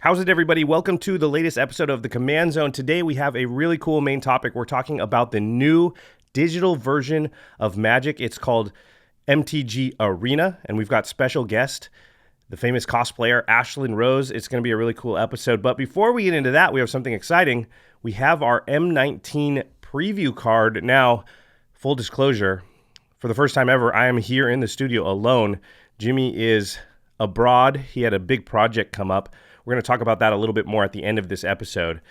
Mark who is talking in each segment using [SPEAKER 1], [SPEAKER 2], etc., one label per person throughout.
[SPEAKER 1] How's it, everybody? Welcome to the latest episode of the Command Zone. Today we have a really cool main topic. We're talking about the new digital version of Magic. It's called MTG Arena, and we've got special guest, the famous cosplayer Ashlen Rose. It's going to be a really cool episode. But before we get into that, we have something exciting. We have our M19 preview card. Now, full disclosure, for the first time ever, I am here in the studio alone. Jimmy is abroad. He had a big project come up. We're going to talk about that a little bit more at the end of this episode.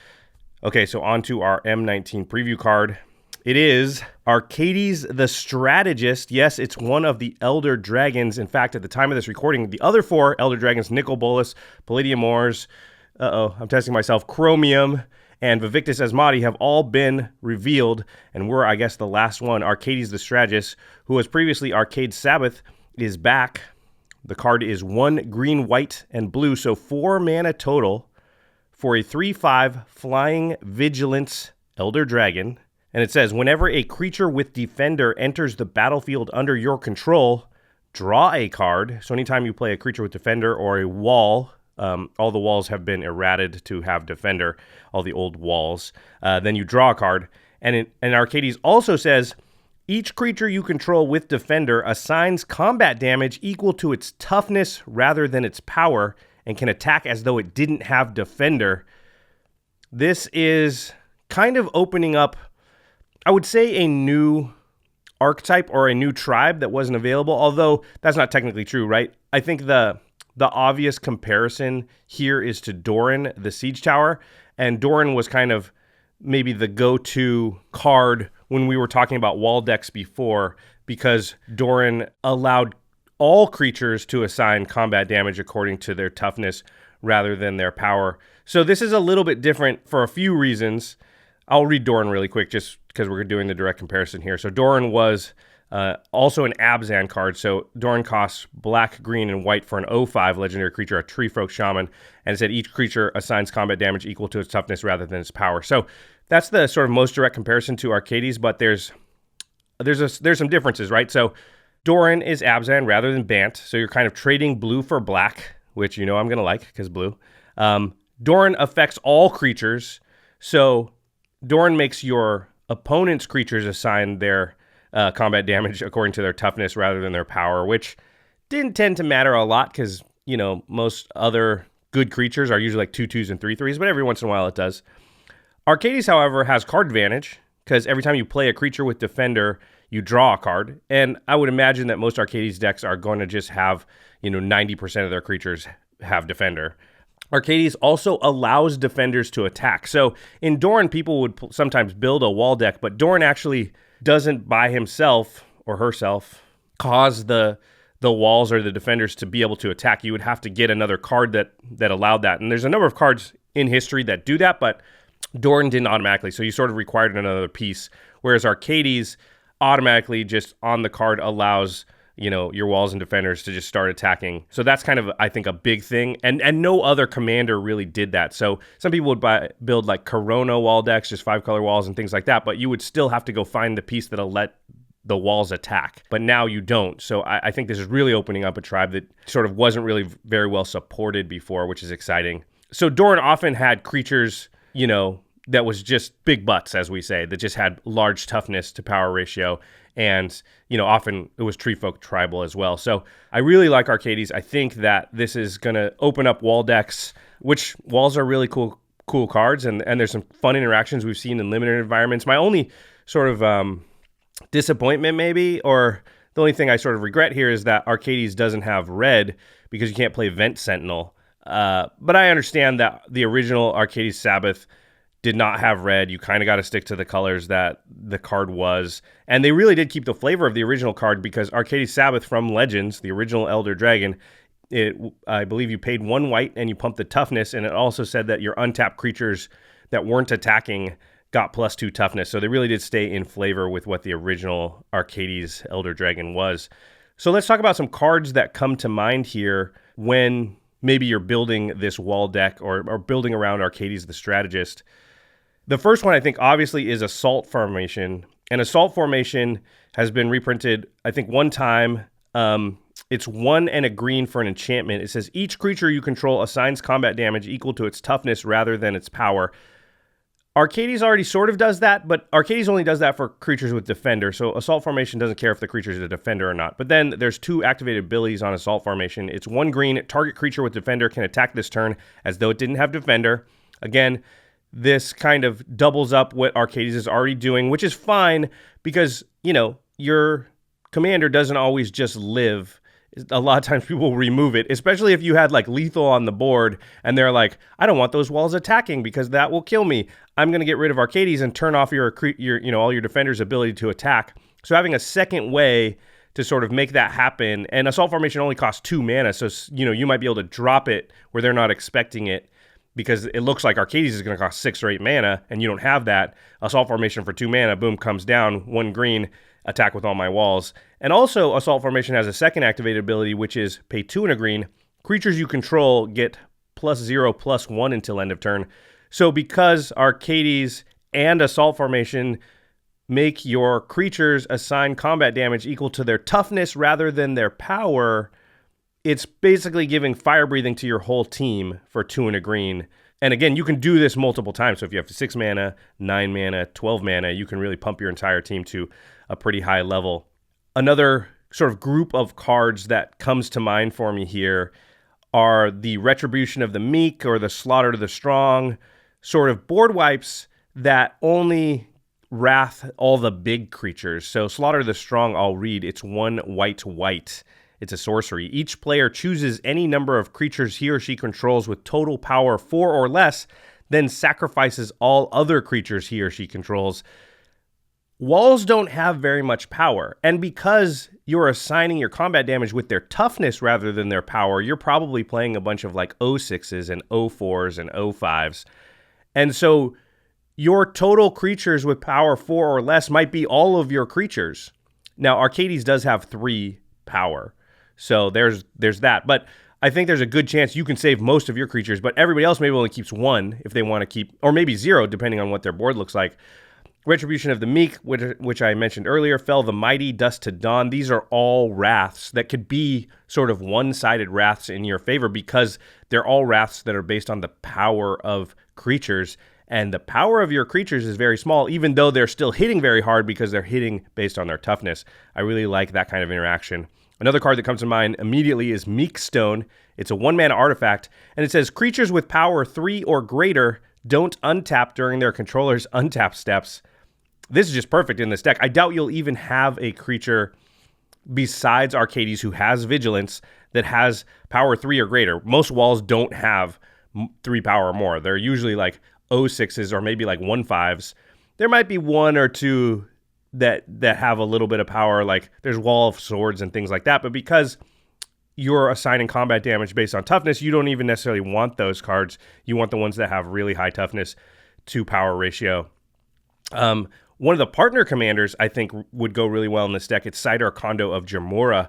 [SPEAKER 1] Okay, so on to our M19 preview card. It is Arcades the Strategist. Yes, it's one of the Elder Dragons. In fact, at the time of this recording, the other four Elder Dragons, Nicol Bolas, palladia-mors, I'm testing myself, Chromium, and Vivictus Asmati have all been revealed. And we're, I guess, the last one, Arcades the Strategist, who was previously Arcade Sabbath, is back. The card is 1 green, white, and blue, so 4 mana total for a 3/5 flying vigilance Elder Dragon. And it says, whenever a creature with Defender enters the battlefield under your control, draw a card. So anytime you play a creature with Defender or a wall, all the walls have been errated to have Defender, all the old walls, then you draw a card. And Arcades also says, each creature you control with Defender assigns combat damage equal to its toughness rather than its power and can attack as though it didn't have Defender. This is kind of opening up, I would say, a new archetype or a new tribe that wasn't available, although that's not technically true, right? I think the obvious comparison here is to Doran, the Siege Tower, and Doran was kind of maybe the go-to card when we were talking about wall decks before, because Doran allowed all creatures to assign combat damage according to their toughness rather than their power. So this is a little bit different for a few reasons. I'll read Doran really quick just because we're doing the direct comparison here. So Doran was also an Abzan card. So Doran costs black, green, and white for an 0/5 legendary creature, a Tree Folk Shaman, and it said each creature assigns combat damage equal to its toughness rather than its power. So that's the sort of most direct comparison to Arcades, but there's some differences, right? So Doran is Abzan rather than Bant, so you're kind of trading blue for black, which you know I'm going to like because blue. Doran affects all creatures, so Doran makes your opponent's creatures assign their combat damage according to their toughness rather than their power, which didn't tend to matter a lot because, you know, most other good creatures are usually like 2/2s and 3/3s, but every once in a while it does. Arcades, however, has card advantage because every time you play a creature with Defender, you draw a card. And I would imagine that most Arcades decks are going to just have, 90% of their creatures have Defender. Arcades also allows defenders to attack. So in Doran, people would sometimes build a wall deck, but Doran actually doesn't by himself or herself cause the walls or the defenders to be able to attack. You would have to get another card that allowed that. And there's a number of cards in history that do that, but Doran didn't automatically. So you sort of required another piece, whereas Arcades automatically just on the card allows your walls and defenders to just start attacking. So that's kind of, I think, a big thing. And no other commander really did that. So some people would build like Corona wall decks, just 5-color walls and things like that, but you would still have to go find the piece that'll let the walls attack. But now you don't. So I think this is really opening up a tribe that sort of wasn't really very well supported before, which is exciting. So Doran often had creatures, that was just big butts, as we say, that just had large toughness to power ratio. And, often it was Tree Folk tribal as well. So I really like Arcades. I think that this is going to open up wall decks, which walls are really cool cards. And there's some fun interactions we've seen in limited environments. My only sort of disappointment maybe, or the only thing I sort of regret here is that Arcades doesn't have red because you can't play Vent Sentinel. But I understand that the original Arcades Sabbath did not have red. You kind of got to stick to the colors that the card was. And they really did keep the flavor of the original card because Arcades Sabbath from Legends, the original Elder Dragon, I believe you paid 1 white and you pumped the toughness. And it also said that your untapped creatures that weren't attacking got +2 toughness. So they really did stay in flavor with what the original Arcades Elder Dragon was. So let's talk about some cards that come to mind here when maybe you're building this wall deck or building around Arcades the Strategist. The first one, I think, obviously is Assault Formation. And Assault Formation has been reprinted, I think, one time. It's 1 and a green for an enchantment. It says each creature you control assigns combat damage equal to its toughness rather than its power. Arcades already sort of does that, but Arcades only does that for creatures with Defender, so Assault Formation doesn't care if the creature is a Defender or not. But then there's 2 activated abilities on Assault Formation. It's 1 green, target creature with Defender can attack this turn as though it didn't have Defender. Again, this kind of doubles up what Arcades is already doing, which is fine because, you know, your commander doesn't always just live. A lot of times people remove it, especially if you had like lethal on the board and they're like, I don't want those walls attacking because that will kill me. I'm going to get rid of Arcades and turn off your all your defenders' ability to attack. So having a second way to sort of make that happen, and Assault Formation only costs 2 mana, so you might be able to drop it where they're not expecting it because it looks like Arcades is going to cost 6 or 8 mana and you don't have that. Assault Formation for 2 mana, boom, comes down, 1 green, attack with all my walls. And also, Assault Formation has a second activated ability, which is pay 2 and a green. Creatures you control get +0/+1 until end of turn. So because Arcades and Assault Formation make your creatures assign combat damage equal to their toughness rather than their power, it's basically giving fire breathing to your whole team for 2 and a green. And again, you can do this multiple times. So if you have 6 mana, 9 mana, 12 mana, you can really pump your entire team to a pretty high level. Another sort of group of cards that comes to mind for me here are the Retribution of the Meek or the Slaughter to the Strong, sort of board wipes that only wrath all the big creatures. So Slaughter to the Strong, I'll read. It's 1 white. It's a sorcery. Each player chooses any number of creatures he or she controls with total power 4 or less, then sacrifices all other creatures he or she controls. Walls don't have very much power, and because you're assigning your combat damage with their toughness rather than their power, you're probably playing a bunch of like 06s and 04s and 05s. And so your total creatures with power 4 or less might be all of your creatures. Now, Arcades does have 3 power, so there's that. But I think there's a good chance you can save most of your creatures, but everybody else maybe only keeps 1 if they want to keep, or maybe 0, depending on what their board looks like. Retribution of the Meek, which I mentioned earlier, Fell the Mighty, Dust to Dawn. These are all wraths that could be sort of one-sided wraths in your favor because they're all wraths that are based on the power of creatures. And the power of your creatures is very small, even though they're still hitting very hard because they're hitting based on their toughness. I really like that kind of interaction. Another card that comes to mind immediately is Meek Stone. It's a 1-mana artifact, and it says creatures with power 3 or greater don't untap during their controller's untap steps. This is just perfect in this deck. I doubt you'll even have a creature besides Arcades who has Vigilance that has power 3 or greater. Most walls don't have 3 power or more. They're usually like 06s or maybe like 15s. There might be 1 or 2 that have a little bit of power, like there's Wall of Swords and things like that. But because you're assigning combat damage based on toughness, you don't even necessarily want those cards. You want the ones that have really high toughness to power ratio. One of the partner commanders I think would go really well in this deck. It's Sidar Kondo of Jamora.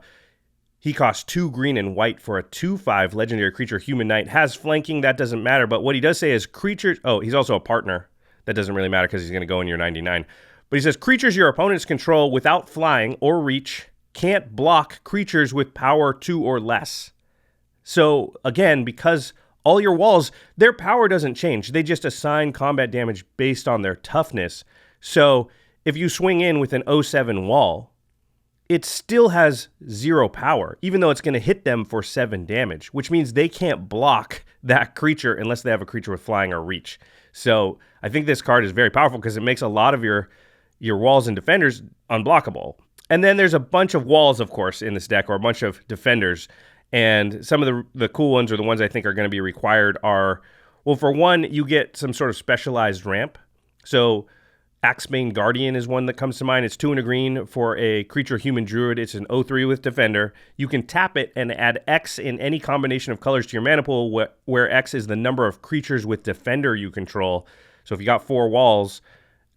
[SPEAKER 1] He costs 2 green and white for a 2/5 legendary creature, Human Knight. Has flanking, that doesn't matter. But what he does say is creatures... Oh, he's also a partner. That doesn't really matter because he's going to go in your 99. But he says creatures your opponents control without flying or reach can't block creatures with power 2 or less. So again, because all your walls, their power doesn't change. They just assign combat damage based on their toughness. So if you swing in with an 07 wall, it still has 0 power, even though it's going to hit them for 7 damage, which means they can't block that creature unless they have a creature with flying or reach. So I think this card is very powerful because it makes a lot of your walls and defenders unblockable. And then there's a bunch of walls, of course, in this deck, or a bunch of defenders. And some of the cool ones, or the ones I think are going to be required, are, well, for one, you get some sort of specialized ramp. So Axebane Guardian is one that comes to mind. It's 2 and a green for a creature human druid. It's an 03 with defender. You can tap it and add X in any combination of colors to your mana pool, where X is the number of creatures with defender you control. So if you got 4 walls,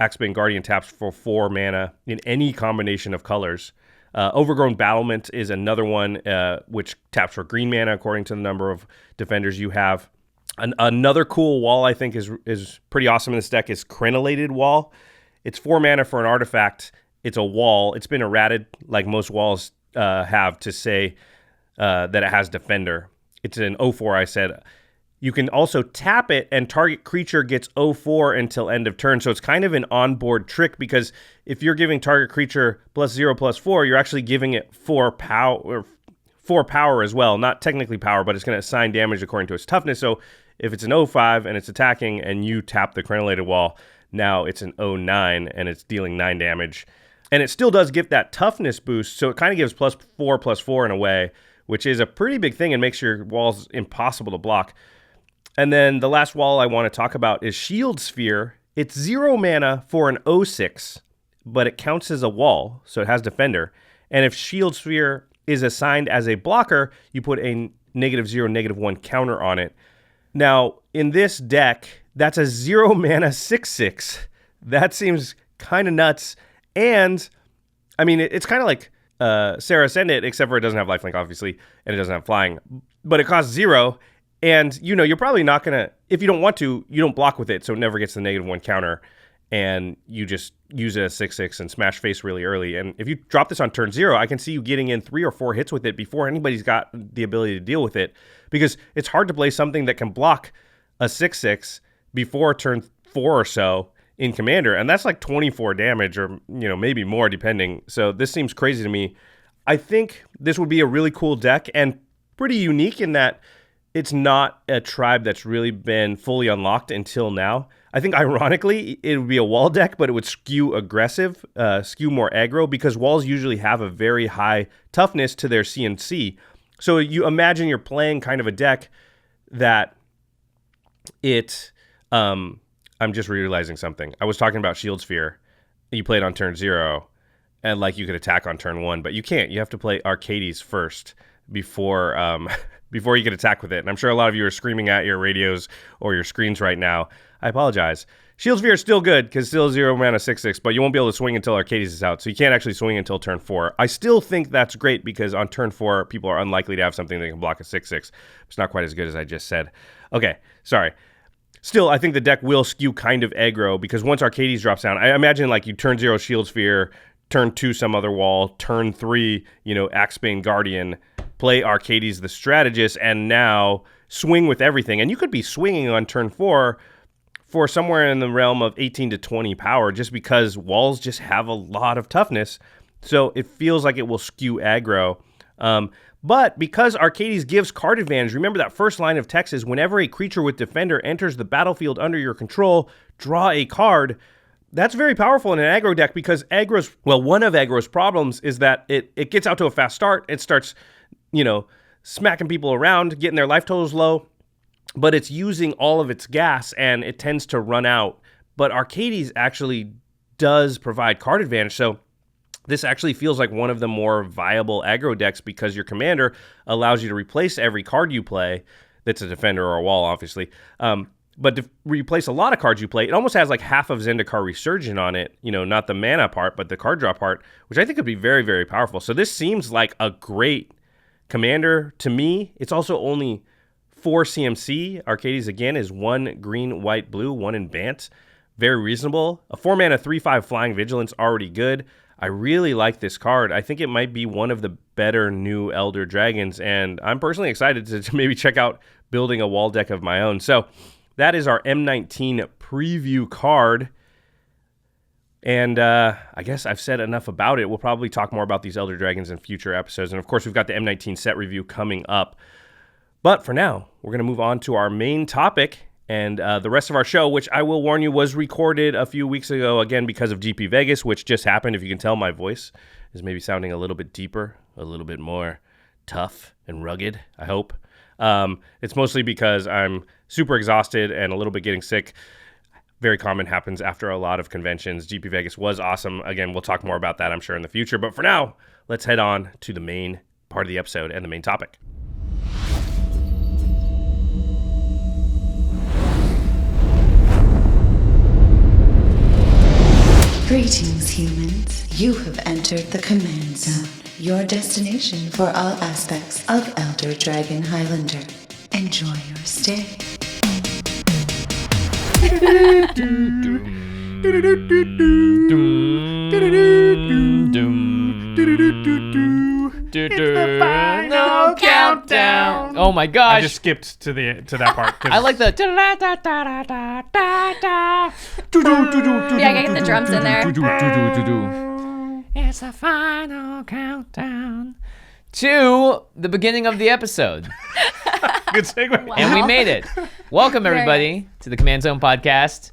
[SPEAKER 1] Axebane Guardian taps for 4 mana in any combination of colors. Overgrown Battlement is another one which taps for green mana according to the number of defenders you have. Another cool wall I think is pretty awesome in this deck is Crenellated Wall. It's 4 mana for an artifact. It's a wall. It's been errated like most walls have to say that it has Defender. It's an 0-4, I said. You can also tap it and target creature gets 0-4 until end of turn. So it's kind of an onboard trick because if you're giving target creature +0/+4, you're actually giving it 4 power as well. Not technically power, but it's going to assign damage according to its toughness. So if it's an 0-5 and it's attacking and you tap the crenellated wall, now it's an 0-9 and it's dealing 9 damage. And it still does get that toughness boost. So it kind of gives +4/+4 in a way, which is a pretty big thing and makes your walls impossible to block. And then the last wall I want to talk about is Shield Sphere. It's 0 mana for an 0-6, but it counts as a wall, so it has Defender. And if Shield Sphere is assigned as a blocker, you put a -0, -1 counter on it. Now, in this deck, that's a 0 mana 6/6. That seems kind of nuts. And, I mean, it's kind of like Sarah Ascendant, except for it doesn't have lifelink, obviously, and it doesn't have flying. But it costs 0. And, you're probably not going to, if you don't want to, you don't block with it, so it never gets the -1 counter, and you just use it as 6/6 and smash face really early. And if you drop this on turn 0, I can see you getting in 3 or 4 hits with it before anybody's got the ability to deal with it, because it's hard to play something that can block a 6/6 before turn 4 or so in Commander, and that's like 24 damage or, maybe more depending. So this seems crazy to me. I think this would be a really cool deck and pretty unique in that it's not a tribe that's really been fully unlocked until now. I think, ironically, it would be a wall deck, but it would skew aggressive, skew more aggro, because walls usually have a very high toughness to their CNC. So you imagine you're playing kind of a deck that I'm just realizing something. I was talking about Shield Sphere. You play it on turn 0, and you could attack on turn 1, but you can't. You have to play Arcades first before you can attack with it. And I'm sure a lot of you are screaming at your radios or your screens right now. I apologize. Shield Sphere is still good because still 0 mana 6/6, but you won't be able to swing until Arcades is out. So you can't actually swing until turn 4. I still think that's great because on turn 4, people are unlikely to have something that can block a 6/6. It's not quite as good as I just said. Okay, sorry. Still, I think the deck will skew kind of aggro because once Arcades drops down, I imagine you turn 0 Shield Sphere, turn 2 some other wall, turn 3, Axebane Guardian, play Arcades the Strategist, and now swing with everything. And you could be swinging on turn 4 for somewhere in the realm of 18 to 20 power just because walls just have a lot of toughness. So it feels like it will skew aggro. But because Arcades gives card advantage, remember that first line of text is whenever a creature with Defender enters the battlefield under your control, draw a card. That's very powerful in an aggro deck because one of aggro's problems is that it gets out to a fast start. It starts, smacking people around, getting their life totals low, but it's using all of its gas and it tends to run out. But Arcades actually does provide card advantage. So this actually feels like one of the more viable aggro decks because your commander allows you to replace every card you play that's a Defender or a wall, obviously. But to replace a lot of cards you play, it almost has half of Zendikar Resurgent on it, not the mana part, but the card draw part, which I think could be very, very powerful. So this seems like a great commander to me. It's also only 4 CMC. Arcades, again, is 1 green, white, blue, 1 in Bant. Very reasonable. A 4 mana 3/5 Flying Vigilance, already good. I really like this card. I think it might be one of the better new Elder Dragons, and I'm personally excited to maybe check out building a wall deck of my own. So that is our M19 preview card. And I guess I've said enough about it. We'll probably talk more about these Elder Dragons in future episodes. And of course, we've got the M19 set review coming up. But for now, we're going to move on to our main topic and the rest of our show, which I will warn you was recorded a few weeks ago, again, because of GP Vegas, which just happened. If you can tell, my voice is maybe sounding a little bit deeper, a little bit more tough and rugged, I hope. It's mostly because I'm super exhausted and a little bit getting sick. Very common, happens after a lot of conventions. GP Vegas was awesome. Again, we'll talk more about that, I'm sure, in the future. But for now, let's head on to the main part of the episode and the main topic.
[SPEAKER 2] Greetings, humans. You have entered the Command Zone, your destination for all aspects of Elder Dragon Highlander. Enjoy your stay.
[SPEAKER 1] the final countdown.
[SPEAKER 3] Oh my gosh.
[SPEAKER 1] I just skipped to that part.
[SPEAKER 3] I like the.
[SPEAKER 4] Yeah, I gotta get the drums in there.
[SPEAKER 3] It's the final countdown to the beginning of the episode.
[SPEAKER 1] Good segue.
[SPEAKER 4] Wow.
[SPEAKER 3] And we made it. Welcome, everybody, to the Command Zone podcast.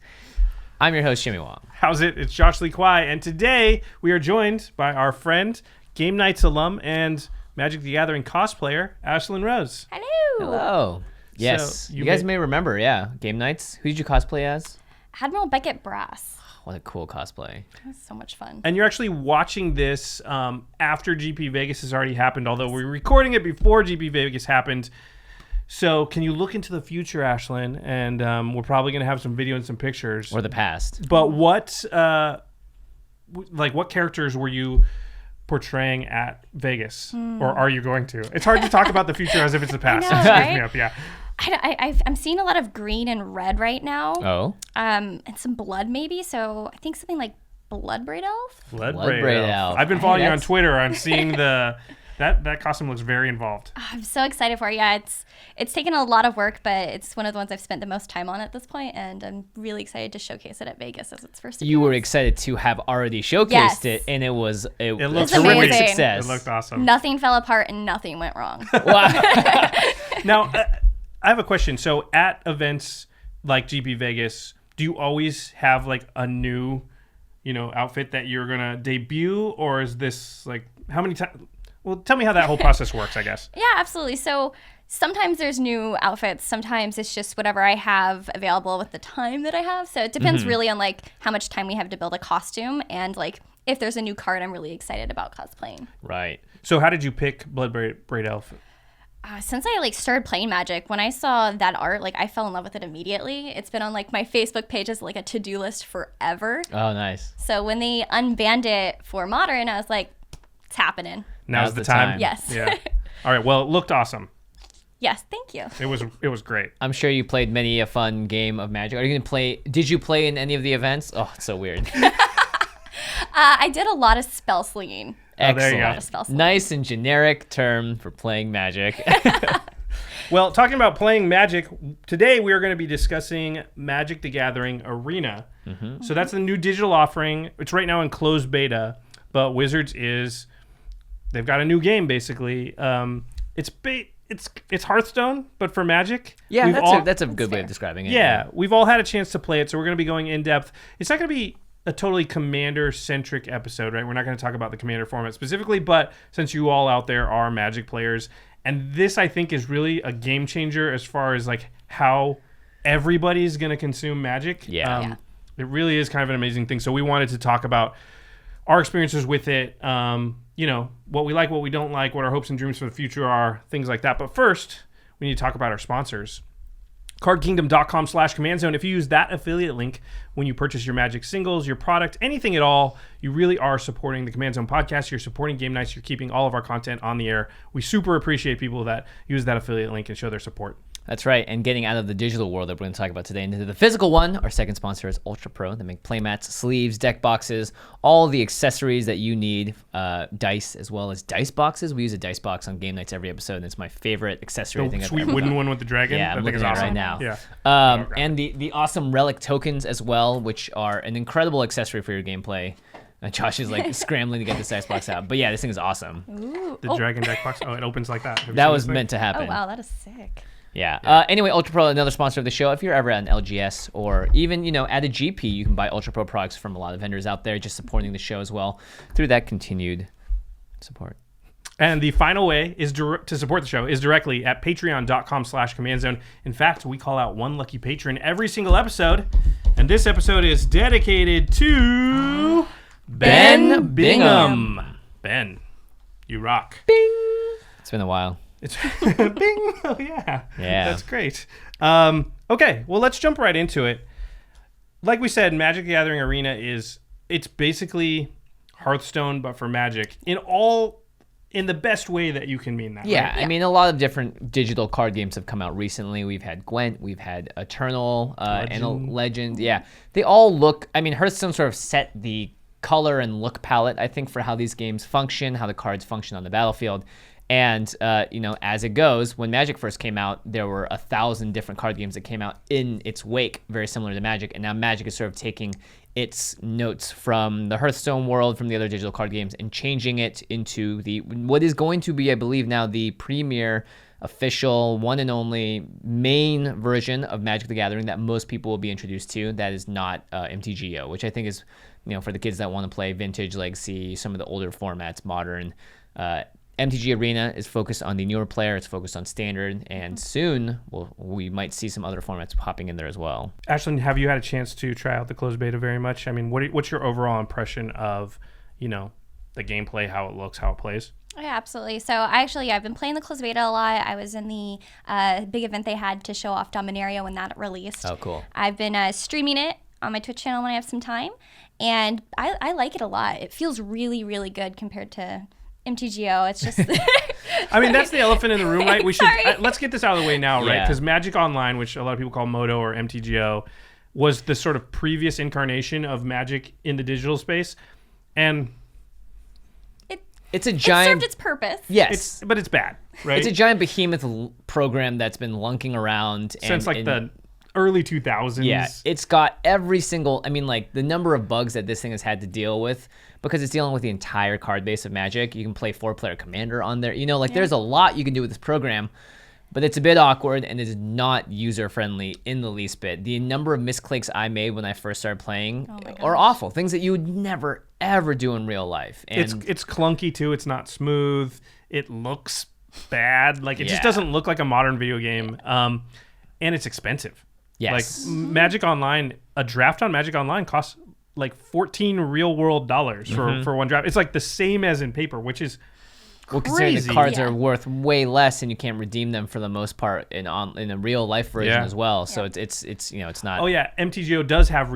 [SPEAKER 3] I'm your host, Jimmy Wong.
[SPEAKER 1] How's it? It's Josh Lee Kwai, and today we are joined by our friend, Game Nights alum, and Magic the Gathering cosplayer, Ashlen Rose.
[SPEAKER 4] Hello.
[SPEAKER 3] Hello. Yes.
[SPEAKER 1] So
[SPEAKER 3] you guys may remember, Game Nights. Who did you cosplay as?
[SPEAKER 4] Admiral Beckett Brass.
[SPEAKER 3] What a cool cosplay.
[SPEAKER 4] That was so much fun.
[SPEAKER 1] And you're actually watching this after GP Vegas has already happened, although we're recording it before GP Vegas happened. So can you look into the future, Ashlen? And we're probably going to have some video and some pictures.
[SPEAKER 3] Or the past.
[SPEAKER 1] But what characters were you portraying at Vegas? Or are you going to? It's hard to talk about the future as if it's the past.
[SPEAKER 4] I know,
[SPEAKER 1] It screws
[SPEAKER 4] right?
[SPEAKER 1] me up, yeah.
[SPEAKER 4] I'm seeing a lot of green and red right now.
[SPEAKER 3] Oh.
[SPEAKER 4] And some blood maybe. So I think something like Bloodbraid Elf.
[SPEAKER 1] Bloodbraid
[SPEAKER 3] Elf.
[SPEAKER 1] I've been following you on
[SPEAKER 3] that's-
[SPEAKER 1] Twitter. I'm seeing that costume looks very involved.
[SPEAKER 4] I'm so excited for it. Yeah, it's taken a lot of work, but it's one of the ones I've spent the most time on at this point, and I'm really excited to showcase it at Vegas as its first appearance.
[SPEAKER 3] You were excited to have already showcased
[SPEAKER 4] Yes.
[SPEAKER 3] it, and it was a
[SPEAKER 1] looked
[SPEAKER 3] terrific
[SPEAKER 4] amazing.
[SPEAKER 3] success.
[SPEAKER 1] It looked awesome.
[SPEAKER 4] Nothing fell apart and nothing went wrong.
[SPEAKER 3] Wow.
[SPEAKER 1] Now, I have a question. So at events like GP Vegas, do you always have like a new, outfit that you're going to debut, or is this like how many times? Well, tell me how that whole process works, I guess.
[SPEAKER 4] Yeah, absolutely. So sometimes there's new outfits. Sometimes it's just whatever I have available with the time that I have. So it depends really on like how much time we have to build a costume, and like if there's a new card I'm really excited about cosplaying.
[SPEAKER 3] Right.
[SPEAKER 1] So how did you pick Bloodbraid Elf?
[SPEAKER 4] Since I started playing Magic, when I saw that art, I fell in love with it immediately. It's been on my Facebook page as a to-do list forever.
[SPEAKER 3] Oh, nice.
[SPEAKER 4] So when they unbanned it for Modern, I was like, it's happening.
[SPEAKER 1] Now's the time.
[SPEAKER 4] Yes.
[SPEAKER 1] Yeah. All right. Well, it looked awesome.
[SPEAKER 4] Yes, thank you.
[SPEAKER 1] It was great.
[SPEAKER 3] I'm sure you played many a fun game of Magic. Are you going to play? Did you play in any of the events? Oh, it's so weird.
[SPEAKER 4] I did a lot of spell slinging.
[SPEAKER 1] Oh, there
[SPEAKER 3] Excellent.
[SPEAKER 1] you go.
[SPEAKER 4] A lot of spell slinging.
[SPEAKER 3] Nice and generic term for playing Magic.
[SPEAKER 1] Well, talking about playing Magic, today we are going to be discussing Magic the Gathering Arena. Mm-hmm. So that's the new digital offering. It's right now in closed beta, but Wizards they've got a new game basically. It's Hearthstone, but for Magic.
[SPEAKER 3] Yeah, that's a good way of describing it.
[SPEAKER 1] Yeah, we've all had a chance to play it, so we're going to be going in depth. It's not going to be a totally Commander-centric episode, right? We're not going to talk about the Commander format specifically, but since you all out there are Magic players, and this I think is really a game changer as far as how everybody's going to consume Magic.
[SPEAKER 3] Yeah.
[SPEAKER 1] It really is kind of an amazing thing. So we wanted to talk about our experiences with it, what we like, what we don't like, what our hopes and dreams for the future are, things like that. But first, we need to talk about our sponsors. CardKingdom.com/CommandZone. If you use that affiliate link when you purchase your Magic singles, your product, anything at all, you really are supporting the Command Zone podcast. You're supporting Game Nights. You're keeping all of our content on the air. We super appreciate people that use that affiliate link and show their support.
[SPEAKER 3] That's right. And getting out of the digital world that we're going to talk about today into the physical one, our second sponsor is Ultra Pro. They make playmats, sleeves, deck boxes, all the accessories that you need, dice as well as dice boxes. We use a dice box on Game Nights every episode, and it's my favorite accessory
[SPEAKER 1] The
[SPEAKER 3] thing I've
[SPEAKER 1] sweet
[SPEAKER 3] ever
[SPEAKER 1] wooden
[SPEAKER 3] done.
[SPEAKER 1] one with the dragon.
[SPEAKER 3] Yeah, I'm
[SPEAKER 1] I think
[SPEAKER 3] looking
[SPEAKER 1] it's
[SPEAKER 3] at it
[SPEAKER 1] awesome.
[SPEAKER 3] right
[SPEAKER 1] Yeah.
[SPEAKER 3] now. And the awesome relic tokens as well, which are an incredible accessory for your gameplay. Josh is scrambling to get this dice box out. But yeah, this thing is awesome.
[SPEAKER 4] Ooh.
[SPEAKER 1] The dragon deck box. Oh, it opens like that. Have you
[SPEAKER 3] That
[SPEAKER 1] seen
[SPEAKER 3] was
[SPEAKER 1] this thing?
[SPEAKER 3] meant to happen.
[SPEAKER 4] Oh, wow, that is sick.
[SPEAKER 3] Yeah. Anyway, Ultra Pro, another sponsor of the show. If you're ever at an LGS or even, at a GP, you can buy Ultra Pro products from a lot of vendors out there, just supporting the show as well through that continued support.
[SPEAKER 1] And the final way is to support the show is directly at patreon.com/CommandZone. In fact, we call out one lucky patron every single episode. And this episode is dedicated to Ben Bingham. Ben, you rock.
[SPEAKER 3] It's been a while.
[SPEAKER 1] It's Bing. Oh, yeah.
[SPEAKER 3] Yeah.
[SPEAKER 1] That's great. Okay, well, let's jump right into it. Like we said, Magic the Gathering Arena it's basically Hearthstone, but for Magic in the best way that you can mean that.
[SPEAKER 3] Yeah,
[SPEAKER 1] right?
[SPEAKER 3] I mean, a lot of different digital card games have come out recently. We've had Gwent, we've had Eternal, and Legend. Yeah, they all look. I mean, Hearthstone sort of set the color and look palette, I think, for how these games function, how the cards function on the battlefield. And, as it goes, when Magic first came out, there were 1,000 different card games that came out in its wake, very similar to Magic. And now Magic is sort of taking its notes from the Hearthstone world, from the other digital card games, and changing it into what is going to be, I believe now, the premier official, one and only main version of Magic the Gathering that most people will be introduced to. That is not MTGO, which I think is, for the kids that want to play Vintage, Legacy, some of the older formats, Modern. MTG Arena is focused on the newer player. It's focused on Standard, and soon we might see some other formats popping in there as well.
[SPEAKER 5] Ashlen, have you had a chance to try out the closed beta very much? I mean, what's your overall impression of, the gameplay, how it looks, how it plays?
[SPEAKER 4] Yeah, absolutely. So I've been playing the closed beta a lot. I was in the big event they had to show off Dominaria when that released.
[SPEAKER 3] Oh, cool.
[SPEAKER 4] I've been streaming it on my Twitch channel when I have some time, and I like it a lot. It feels really, really good compared to MTGO. It's just...
[SPEAKER 5] I mean, that's the elephant in the room, right? We should let's get this out of the way now, right?
[SPEAKER 3] Yeah.
[SPEAKER 5] Because Magic Online, which a lot of people call Moto or MTGO, was the sort of previous incarnation of Magic in the digital space, and
[SPEAKER 3] it's a
[SPEAKER 4] It
[SPEAKER 3] giant...
[SPEAKER 4] served its purpose.
[SPEAKER 3] Yes.
[SPEAKER 5] but it's bad, right?
[SPEAKER 3] It's a giant behemoth program that's been lunking around
[SPEAKER 5] Since the early 2000s.
[SPEAKER 3] Yeah, it's got every single... I mean, the number of bugs that this thing has had to deal with, because it's dealing with the entire card base of Magic. You can play 4-player Commander on there. There's a lot you can do with this program, but it's a bit awkward and is not user-friendly in the least bit. The number of misclicks I made when I first started playing are awful. Things that you would never, ever do in real life. And
[SPEAKER 5] it's clunky, too. It's not smooth. It looks bad. It just doesn't look like a modern video game. And it's expensive.
[SPEAKER 3] Yes.
[SPEAKER 5] Magic Online, a draft on Magic Online costs 14 real world dollars for one draft. It's the same as in paper, which is
[SPEAKER 3] considering
[SPEAKER 5] crazy.
[SPEAKER 3] the cards are worth way less and you can't redeem them for the most part in a real life version as well. So it's it's not...
[SPEAKER 5] Oh yeah, MTGO does have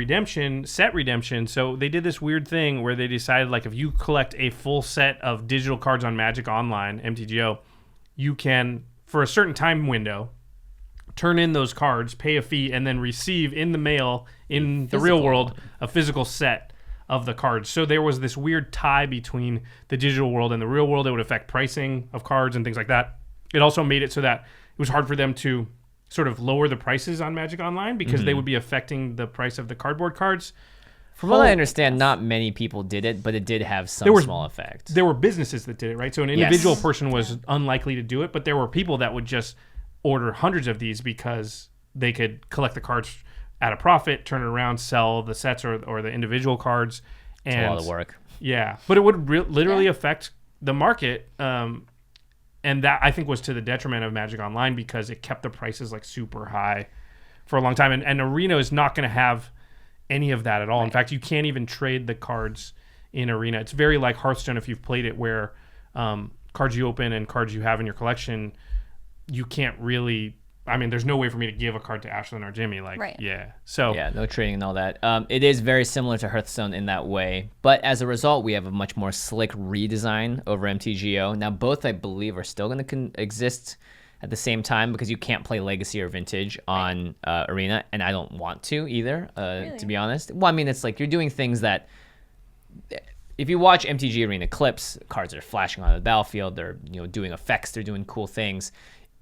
[SPEAKER 5] set redemption. So they did this weird thing where they decided if you collect a full set of digital cards on Magic Online, MTGO, you can, for a certain time window, turn in those cards, pay a fee, and then receive in the mail in the real world a physical set of the cards. So there was this weird tie between the digital world and the real world. It would affect pricing of cards and things like that. It also made it so that it was hard for them to sort of lower the prices on Magic Online because they would be affecting the price of the cardboard cards.
[SPEAKER 3] From what I understand, not many people did it, but it did have some small effect.
[SPEAKER 5] There were businesses that did it, right? So an individual person was unlikely to do it, but there were people that would just order hundreds of these because they could collect the cards at a profit, turn it around, sell the sets or the individual cards. And
[SPEAKER 3] it's a lot of work.
[SPEAKER 5] Yeah, but it would literally affect the market, and that I think was to the detriment of Magic Online because it kept the prices super high for a long time. And Arena is not going to have any of that at all. Right. In fact, you can't even trade the cards in Arena. It's very like Hearthstone if you've played it, where cards you open and cards you have in your collection, you can't really... I mean, there's no way for me to give a card to Ashlen or Jimmy. No
[SPEAKER 3] trading and all that. It is very similar to Hearthstone in that way, but as a result, we have a much more slick redesign over MTGO. Now, both I believe are still going to exist at the same time because you can't play Legacy or Vintage on Arena, and I don't want to either, to be honest. Well, I mean, it's you're doing things that... If you watch MTG Arena clips, cards are flashing on the battlefield. They're doing effects. They're doing cool things.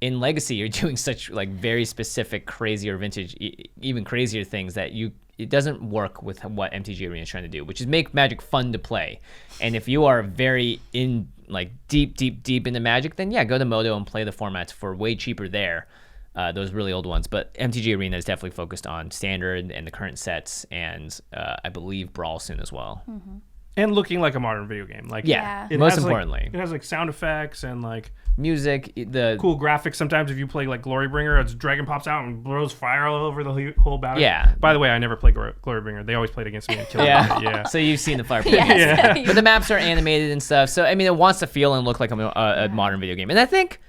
[SPEAKER 3] In Legacy, you're doing such very specific, crazier Vintage, even crazier things that it doesn't work with what MTG Arena is trying to do, which is make Magic fun to play. And if you are very deep into Magic, then go to Moto and play the formats for way cheaper there. Those really old ones. But MTG Arena is definitely focused on Standard and the current sets, and I believe Brawl soon as well.
[SPEAKER 4] Mm-hmm.
[SPEAKER 5] And looking like a modern video game.
[SPEAKER 3] Most importantly.
[SPEAKER 5] It has sound effects and
[SPEAKER 3] music, the
[SPEAKER 5] cool graphics. Sometimes if you play Glorybringer, a dragon pops out and blows fire all over the whole battle.
[SPEAKER 3] Yeah.
[SPEAKER 5] By the way, I never played Glorybringer. They always played against me and killed me. Yeah.
[SPEAKER 3] So you've seen the fire.
[SPEAKER 4] Yes.
[SPEAKER 3] But the maps are animated and stuff. So I mean, it wants to feel and look like a modern video game, and I think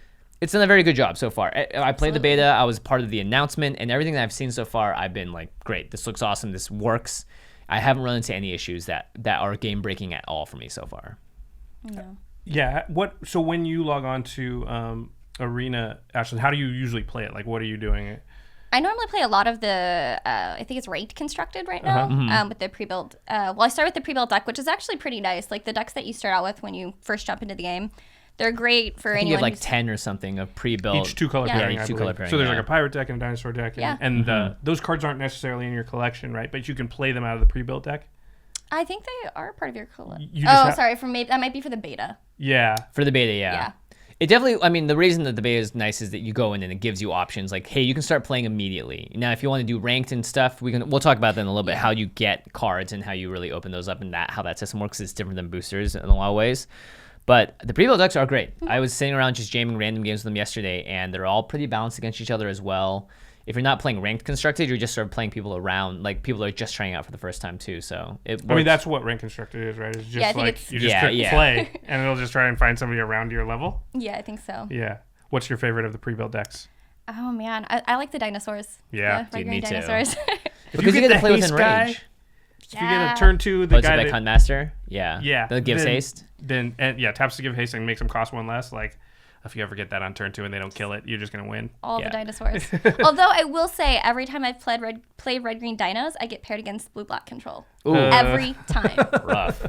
[SPEAKER 3] it's done a very good job so far. I played the beta. I was part of the announcement, and everything that I've seen so far, I've been great. This looks awesome. This works. I haven't run into any issues that are game breaking at all for me so far.
[SPEAKER 4] No.
[SPEAKER 5] Yeah. So when you log on to Arena, Ashlen, how do you usually play it? What are you doing?
[SPEAKER 4] I normally play a lot of the, I think it's ranked constructed right now with the pre-built. I start with the pre-built deck, which is actually pretty nice. Like the decks that you start out with when you first jump into the game, they're great for
[SPEAKER 3] I think
[SPEAKER 4] anyone.
[SPEAKER 3] you have like
[SPEAKER 4] who's
[SPEAKER 3] 10 or something of pre-built.
[SPEAKER 5] Each 2-color
[SPEAKER 4] Yeah.
[SPEAKER 5] pairing,
[SPEAKER 3] each
[SPEAKER 5] I
[SPEAKER 3] 2-color
[SPEAKER 5] believe.
[SPEAKER 3] pairing,
[SPEAKER 5] So there's
[SPEAKER 3] yeah.
[SPEAKER 5] like a pirate deck and a dinosaur deck, and,
[SPEAKER 4] Yeah.
[SPEAKER 5] and those cards aren't necessarily in your collection, right? But you can play them out of the pre-built deck.
[SPEAKER 4] I think they are part of your collection.
[SPEAKER 5] You just
[SPEAKER 4] Sorry, that might be for the beta.
[SPEAKER 5] Yeah.
[SPEAKER 3] For the beta, yeah.
[SPEAKER 4] Yeah.
[SPEAKER 3] It definitely, I mean, the reason that the beta is nice is that you go in and it gives you options like, hey, you can start playing immediately. Now, if you want to do ranked and stuff, we'll talk about that in a little bit, how you get cards and how you really open those up and how that system works. It's different than boosters in a lot of ways. But the pre-built decks are great. I was sitting around just jamming random games with them yesterday, and they're all pretty balanced against each other as well. If you're not playing ranked constructed, you're just sort of playing people around, like people are just trying out for the first time too. So it works.
[SPEAKER 5] I mean, that's what rank constructed is, right? It's just
[SPEAKER 4] Yeah, I think
[SPEAKER 5] like
[SPEAKER 4] it's-
[SPEAKER 5] you just click play, and it'll just try and find somebody around your level.
[SPEAKER 4] Yeah, I think so.
[SPEAKER 5] Yeah. What's your favorite of the pre-built decks?
[SPEAKER 4] Oh man, I like the dinosaurs.
[SPEAKER 5] Yeah.
[SPEAKER 4] the
[SPEAKER 3] Dude,
[SPEAKER 4] red
[SPEAKER 3] me
[SPEAKER 4] green
[SPEAKER 3] too.
[SPEAKER 4] dinosaurs.
[SPEAKER 3] because you get to play within range.
[SPEAKER 5] If you get a turn 2, the
[SPEAKER 3] Oh, it's
[SPEAKER 5] guy
[SPEAKER 3] like
[SPEAKER 5] that
[SPEAKER 3] Master? Yeah.
[SPEAKER 5] Yeah,
[SPEAKER 3] That gives
[SPEAKER 5] then-
[SPEAKER 3] haste?
[SPEAKER 5] then taps to give haste and makes them cost 1 less. Like if you ever get that on turn 2 and they don't kill it, you're just gonna win.
[SPEAKER 4] All
[SPEAKER 3] Yeah.
[SPEAKER 4] the dinosaurs. Although I will say, every time I've played red green dinos, I get paired against blue black control.
[SPEAKER 3] Ooh.
[SPEAKER 4] Every time.
[SPEAKER 3] Rough.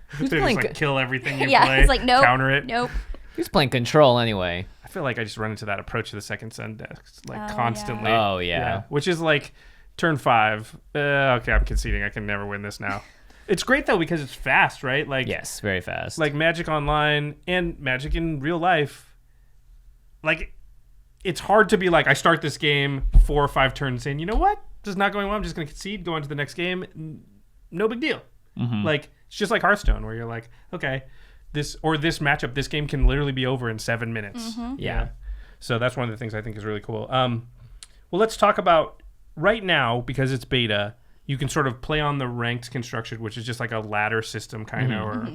[SPEAKER 3] Who's
[SPEAKER 5] They
[SPEAKER 3] playing,
[SPEAKER 5] just like kill everything you
[SPEAKER 4] Yeah,
[SPEAKER 5] play.
[SPEAKER 4] it's like nope,
[SPEAKER 5] counter it.
[SPEAKER 4] nope.
[SPEAKER 3] who's playing Control anyway?
[SPEAKER 5] I feel like I just run into that approach to the second sun decks like
[SPEAKER 4] Oh,
[SPEAKER 5] constantly.
[SPEAKER 4] yeah.
[SPEAKER 3] Oh, yeah.
[SPEAKER 5] Which is like turn 5. Okay, I'm conceding. I can never win this now. It's great though because it's fast, right? Like
[SPEAKER 3] Yes, very fast.
[SPEAKER 5] like Magic Online and Magic in real life. Like it's hard to be like I start this game 4 or 5 turns saying, you know what, this is not going well. I'm just going to concede, go on to the next game. No big deal. Like it's just like Hearthstone where you're like, okay, this matchup, this game can literally be over in 7 minutes.
[SPEAKER 3] Yeah.
[SPEAKER 5] So that's one of the things I think is really cool. Well, let's talk about right now, because it's beta, you can sort of play on the ranked construction, which is just like a ladder system kind of, or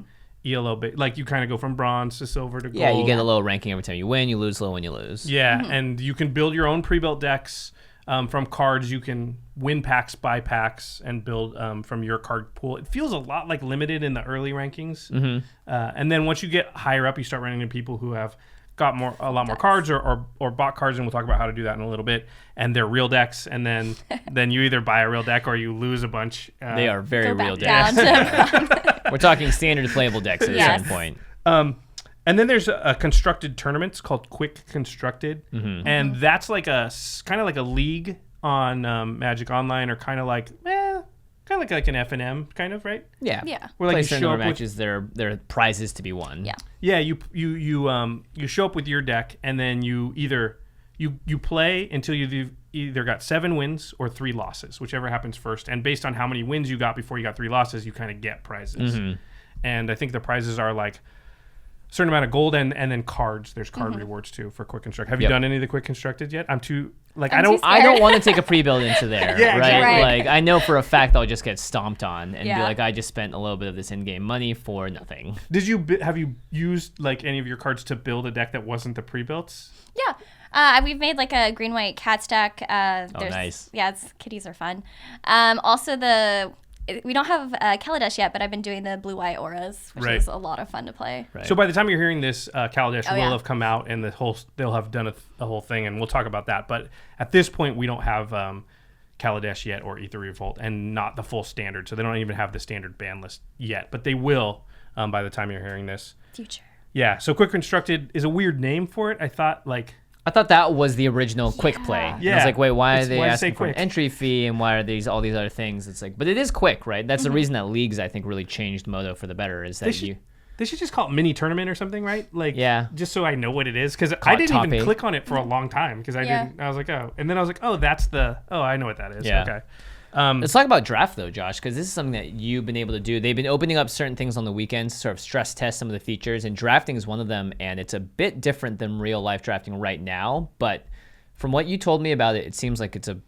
[SPEAKER 5] ELO, like you kind of go from bronze to silver to gold.
[SPEAKER 3] Yeah, you get a little ranking every time you win, you lose low when you lose.
[SPEAKER 5] Yeah, and you can build your own pre-built decks from cards. You can win packs, buy packs, and build from your card pool. It feels a lot like limited in the early rankings. And then once you get higher up, you start running into people who have got a lot more cards or bought cards, and we'll talk about how to do that in a little bit. And they're real decks, and then you either buy a real deck or you lose a bunch.
[SPEAKER 3] They are very
[SPEAKER 4] Go
[SPEAKER 3] real
[SPEAKER 4] back
[SPEAKER 3] decks.
[SPEAKER 4] down to
[SPEAKER 3] We're talking standard playable decks at a
[SPEAKER 4] Yes.
[SPEAKER 3] certain point.
[SPEAKER 5] And then there's a constructed tournaments called Quick Constructed, and that's like kind of like a league on Magic Online, or kind of like like an F&M kind of, right?
[SPEAKER 3] Yeah.
[SPEAKER 4] Yeah.
[SPEAKER 5] Where like
[SPEAKER 3] Play
[SPEAKER 5] you
[SPEAKER 3] certain
[SPEAKER 5] show
[SPEAKER 3] number
[SPEAKER 5] up
[SPEAKER 3] of
[SPEAKER 5] with,
[SPEAKER 3] matches, there are prizes to be won.
[SPEAKER 4] Yeah.
[SPEAKER 5] yeah, you show up with your deck, and then you play until you've either got 7 wins or 3 losses, whichever happens first. And based on how many wins you got before you got 3 losses, you kind of get prizes. And I think the prizes are like a certain amount of gold and then cards. There's card rewards too for Quick Construct. Have you done any of the Quick Constructed yet? I'm too
[SPEAKER 3] I don't want to take a pre-build into there,
[SPEAKER 5] Yeah,
[SPEAKER 3] right?
[SPEAKER 5] exactly.
[SPEAKER 4] Right.
[SPEAKER 3] Like I know for a fact I'll just get stomped on and be
[SPEAKER 4] Yeah.
[SPEAKER 3] like, I just spent a little bit of this in-game money for nothing.
[SPEAKER 5] have you used like any of your cards to build a deck that wasn't the pre-builts?
[SPEAKER 4] Yeah. We've made like a green white cats deck.
[SPEAKER 3] Nice.
[SPEAKER 4] Yeah, kitties are fun. Also we don't have Kaladesh yet, but I've been doing the blue white auras, which
[SPEAKER 5] Right.
[SPEAKER 4] is a lot of fun to play.
[SPEAKER 3] Right.
[SPEAKER 5] So by the time you're hearing this, Kaladesh
[SPEAKER 4] Oh,
[SPEAKER 5] will
[SPEAKER 4] yeah.
[SPEAKER 5] have come out, and they'll have done a whole thing, and we'll talk about that. But at this point, we don't have Kaladesh yet or Ether Revolt, and not the full standard. So they don't even have the standard ban list yet, but they will by the time you're hearing this.
[SPEAKER 4] Future.
[SPEAKER 5] Yeah. So Quick Constructed is a weird name for it. I thought
[SPEAKER 3] I thought that was the original quick play. And I
[SPEAKER 5] Yeah.
[SPEAKER 3] was like, wait, why are
[SPEAKER 5] Why
[SPEAKER 3] they
[SPEAKER 5] does it
[SPEAKER 3] asking
[SPEAKER 5] say
[SPEAKER 3] for an
[SPEAKER 5] quick?
[SPEAKER 3] entry fee and why are all these other things? It's like, but it is quick, right? That's the reason that leagues, I think, really changed Moto for the better is that
[SPEAKER 5] they should just call it mini tournament or something, right? Like,
[SPEAKER 3] Yeah.
[SPEAKER 5] just so I know what it is, because
[SPEAKER 3] Call
[SPEAKER 5] I
[SPEAKER 3] it
[SPEAKER 5] didn't
[SPEAKER 3] top
[SPEAKER 5] even
[SPEAKER 3] 8.
[SPEAKER 5] click on it for a long time because I
[SPEAKER 4] Yeah.
[SPEAKER 5] didn't. I was like, oh, and then I was like, oh, I know what that is.
[SPEAKER 3] Yeah.
[SPEAKER 5] Okay.
[SPEAKER 3] Let's talk about draft though, Josh, because this is something that you've been able to do. They've been opening up certain things on the weekends, sort of stress test some of the features, and drafting is one of them. And it's a bit different than real life drafting right now. But from what you told me about it, it seems like it's a